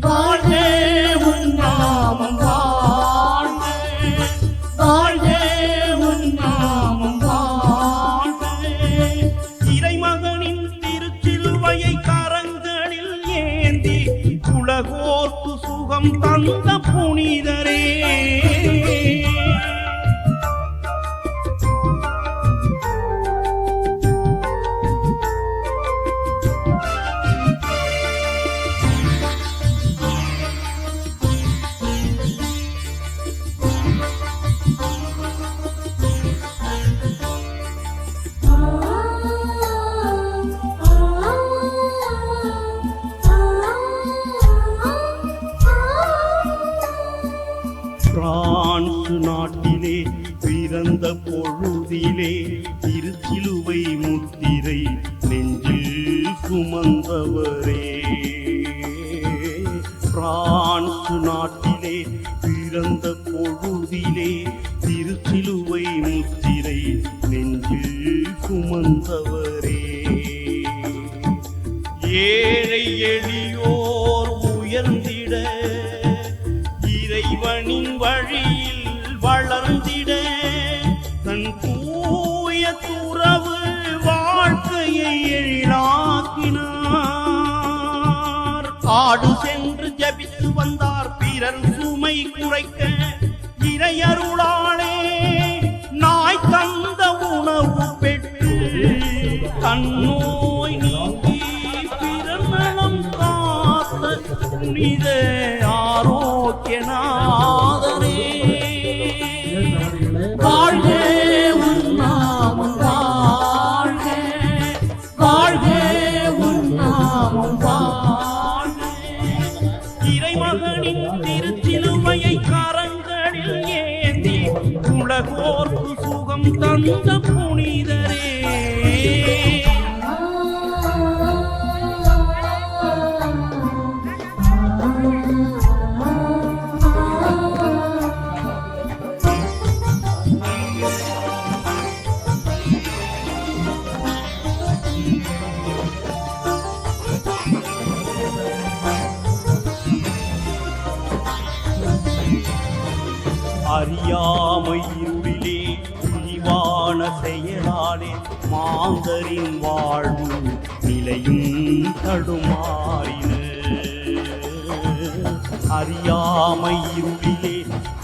வாழ்க உன் நாமம் வாழ்க, வாழ்க சுகம் தந்த புனிதரே. பிரான்ஸ் நாட்டிலே பிறந்த பொழுதிலே திருச்சிலுவை முத்திரை நெஞ்சில் சுமந்தவரே. பிரான்ஸ் நாட்டிலே பிறந்த பொழுதிலே திருச்சிலுவை முத்திரை நெஞ்சில் சுமந்தவரே. ஏழை எளியோர் உயர்ந்திட இறைவனின் வழியில் வளர்ந்திட தன் தூய துறவு வாழ்க்கையை எழிலாக்கினார். காடு சென்று ஜபித்து வந்தார் பிறர் சுமை குறைக்க. இறையருளாளே நாய் தந்த உணவு பெற்று தன்னோய் நீங்கி பிறர் நலம் காத்த புனித ஆரோக்கியநாதரே. வாழ்க உன் நாமம் வாழ்க, வாழ்க உன் நாமம் வாழ்க. இறைமகனின் திருச்சிலுவையை கரங்களில் ஏந்தி உலகோர்க்கு சுகம் தந்த புனிதரே. அறியாமை இருளிலே இழிவான செயலாலே மாந்தரின் வாழ்வு நிலையும் தடுமாறின. அறியாமை இருளிலே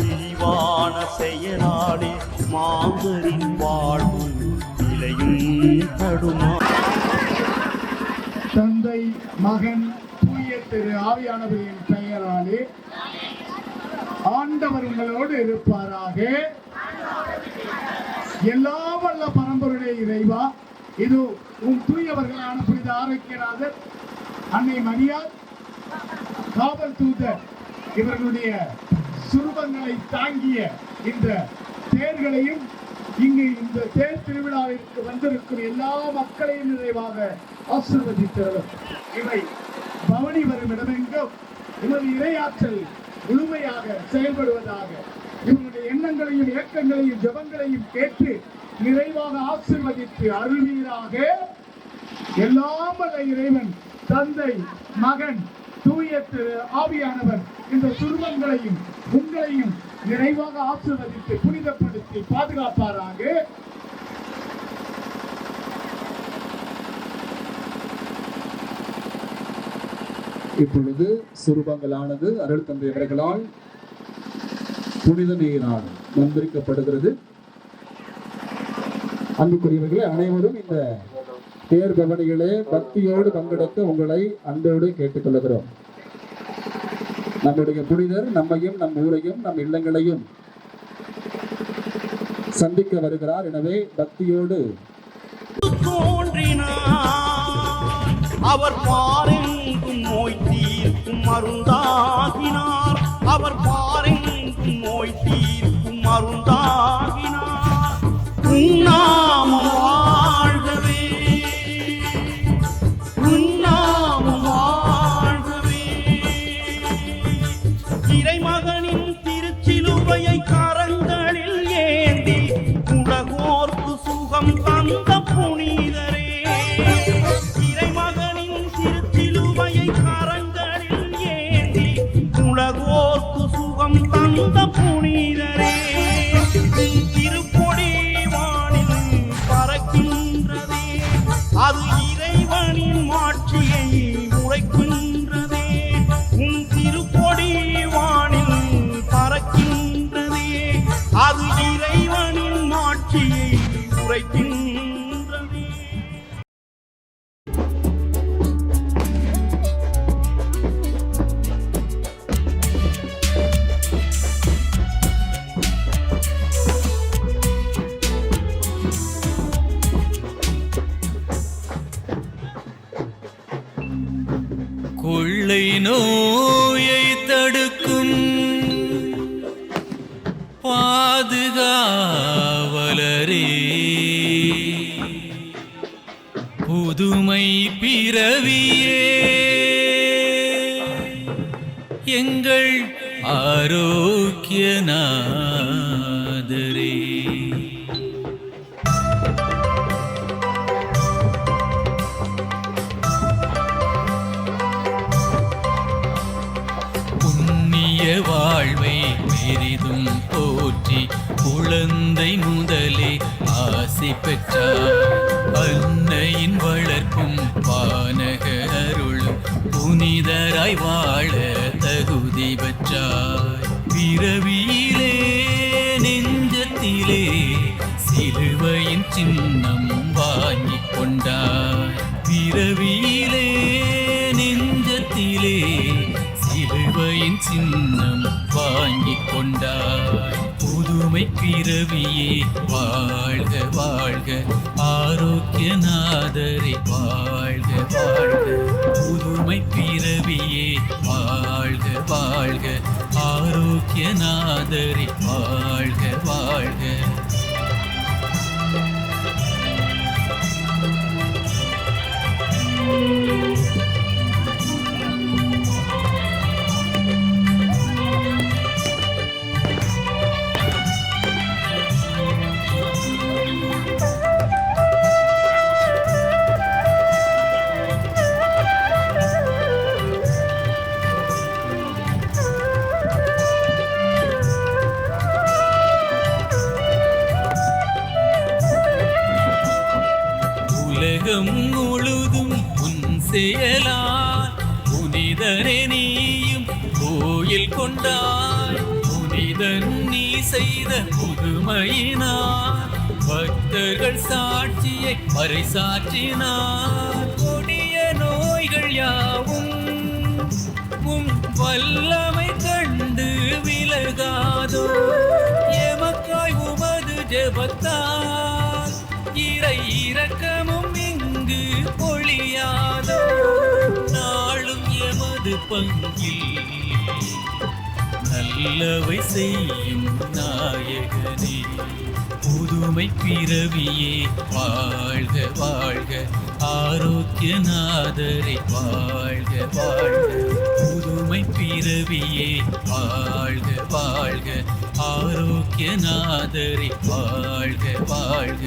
இழிவான செயலாலே மாந்தரின் வாழ்வு நிலையும் தடுமாறின. தந்தை மகன் தூய திரு ஆவியானவரின் பெயராலே ஆண்டவர் உங்களோடு இருப்பாராக. எல்லா வல்ல பரம்பொருளே இறைவா, இது உன் தூயவர்களான புனித ஆரோக்கியநாதர், அன்னை மரியாள், காவல் தூதர் இவர்களுடைய சுரூபங்களை தாங்கிய இந்த தேர்களையும் இங்கு இந்த தேர் திருவிழாவிற்கு வந்திருக்கும் எல்லா மக்களையும் நிறைவாக ஆசீர்வதித்தரும். இவை பவனி வரும் இடமெங்கும் உமது இறையாற்றல் முழுமையாக செயல்படுவதாக. இவருடைய எண்ணங்களையும் இயக்கங்களையும் ஜபங்களையும் கேட்டு நிறைவாக ஆசீர்வதித்து அருள்வீராக. எல்லாம் வல்ல இறைவன் தந்தை மகன் தூய திரு ஆவியானவர் இந்த சுருவங்களையும் உங்களையும் நிறைவாக ஆசீர்வதித்து புனிதப்படுத்தி பாதுகாப்பாராக. இப்பொழுது சுரூபங்களானது அருள் தந்தையவர்களால் புனித நீரால் மந்திரிக்கப்படுகிறது. அன்புக்குரியவர்களே, அனைவரும் இந்த தேர் பவனிகளே பக்தியோடு பங்கெடுக்க உங்களை அன்போடு கேட்டுக்கொள்கிறோம். நம்முடைய புனிதர் நம்மையும் நம் ஊரையும் நம் இல்லங்களையும் சந்திக்க வருகிறார். எனவே பக்தியோடு அவர் பாரெங்கும் நோய் தீர்க்கும் மருந்தாகினார். அவர் பாரெங்கும் நோய் தீர்க்கும் மருந்தாகினார். உன்னாமம் வாழ்கவே, உன்னாமம் வாழ்கவே. இறைமகனின் திருச்சிலுவையை கரங்களில் ஏந்தி உலகோர்க்கு சுகம் தந்த புனிதரே. கரங்களில் ஏந்தி உலகோர்க்கு சுகம் தந்த புனிதரே. திருப்பொடி வானில் பறக்கின்றதே, அது இறைவனின் மாட்சியை உரைக்கின்றதே. உன் திருப்பொடி கொள்ளை நோயை தடுக்கும் பாதுகாவலரே, புதுமை பிறவியே, எங்கள் ஆரோக்கியநாதரே. புண்ணிய வாழ்வை பெரிதும் போற்றி குழந்தை முதலே ஆசி பெற்றார். அன்னையின் வளர்ப்பும் பானக அருளும் புனிதராய் வாழ தகுதி பெற்றாய். பிறவியிலே நெஞ்சத்திலே சிலுவையின் சின்னம் வாங்கிக் கொண்டாய். பிறவியிலே நெஞ்சத்திலே சிலுவையின் சின்னம் வாங்கிக் கொண்டாய். புதுமை பிறவியே வாழ்க வாழ்க, ஆரோக்கியநாதரே வாழ்க வாழ்க. புதுமை பிறவியே வாழ்க வாழ்க, ஆரோக்கியநாதரே வாழ்க வாழ்க. உலகம் முழுதும் உன் செயலால் புனிதரே நீயும் கோயில் கொண்டாய். புனிதன் நீ செய்த புதுமையினார் பக்தர்கள் சாட்சியை பறைசாற்றினார். கொடிய நோய்கள் யாவும் உம் வல்லமை கண்டு விலகாதோ. எமக்காய் உமது ஜெபத்தால் இறை இரக்கமும் இங்கு பொழியாதோ. நாளும் எமது பங்கில் நல்லவை செய்யும் நாயகனே. புதுமை பிறவியே வாழ்க வாழ்க, ஆரோக்கியநாதரே வாழ்க வாழ்க. புதுமை பிறவியே வாழ்க வாழ்க, ஆரோக்கியநாதரே வாழ்க வாழ்க.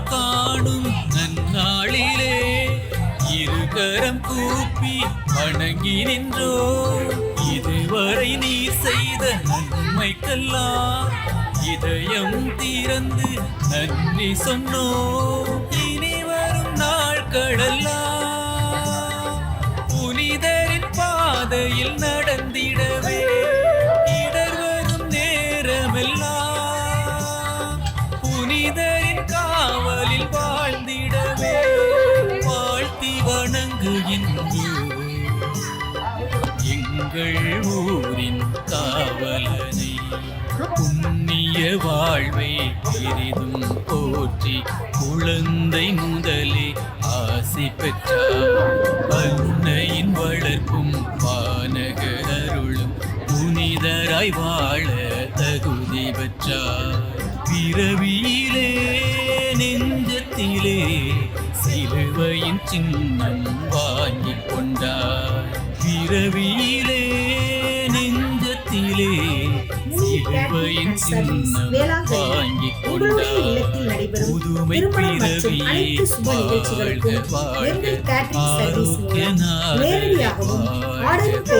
காணும் நன்னாளிலே இருகரம் கூப்பி வணங்கி நின்றோ. இதுவரை நீ செய்த நன்மைக்கெல்லாம் இதயம் திறந்து நன்றி சொன்னோ. இனி வரும் நாட்களெல்லாம் புனிதரின் பாதையில் நடந்திடவே, இடர் வரும் நேரமெல்லாம் புனிதரின் காவலில் வாழ்ந்திடவே. வாழ்த்தி வணங்குகின்றோம் எங்கள் ஊரின் காவலனை. புண்ணிய வாழ்வை பெரிதும் போற்றி குழந்தை முதலே ஆசி பெற்றார். அன்னையின் வளர்ப்பும் பானக அருளும் புனிதராய் வாழ தகுதி பெற்றார். பிறவியிலே நெஞ்சத்திலே சிலுவையின் சின்னம் வாங்கிக் கொண்டார். பிறவியிலே நெஞ்சத்திலே சிலுவையின் சின்னம் வாங்கிக் கொண்டார். புதுமை பிறவியே வாழ்க வாழ்க, ஆரோக்கியநாதரே வாழ்க.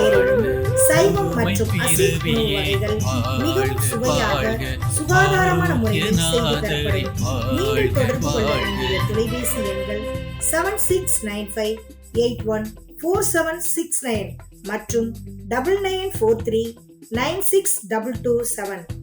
சைவம் மற்றும் அசைவ உணவு வகைகள் மிகவும் சுவையாக சுகாதாரமான முறையில் செய்து தரப்படும். நீங்கள் தொடர்பு கொள்ள வேண்டிய தொலைபேசி எண்கள் 7695814769 மற்றும் 9943 96227.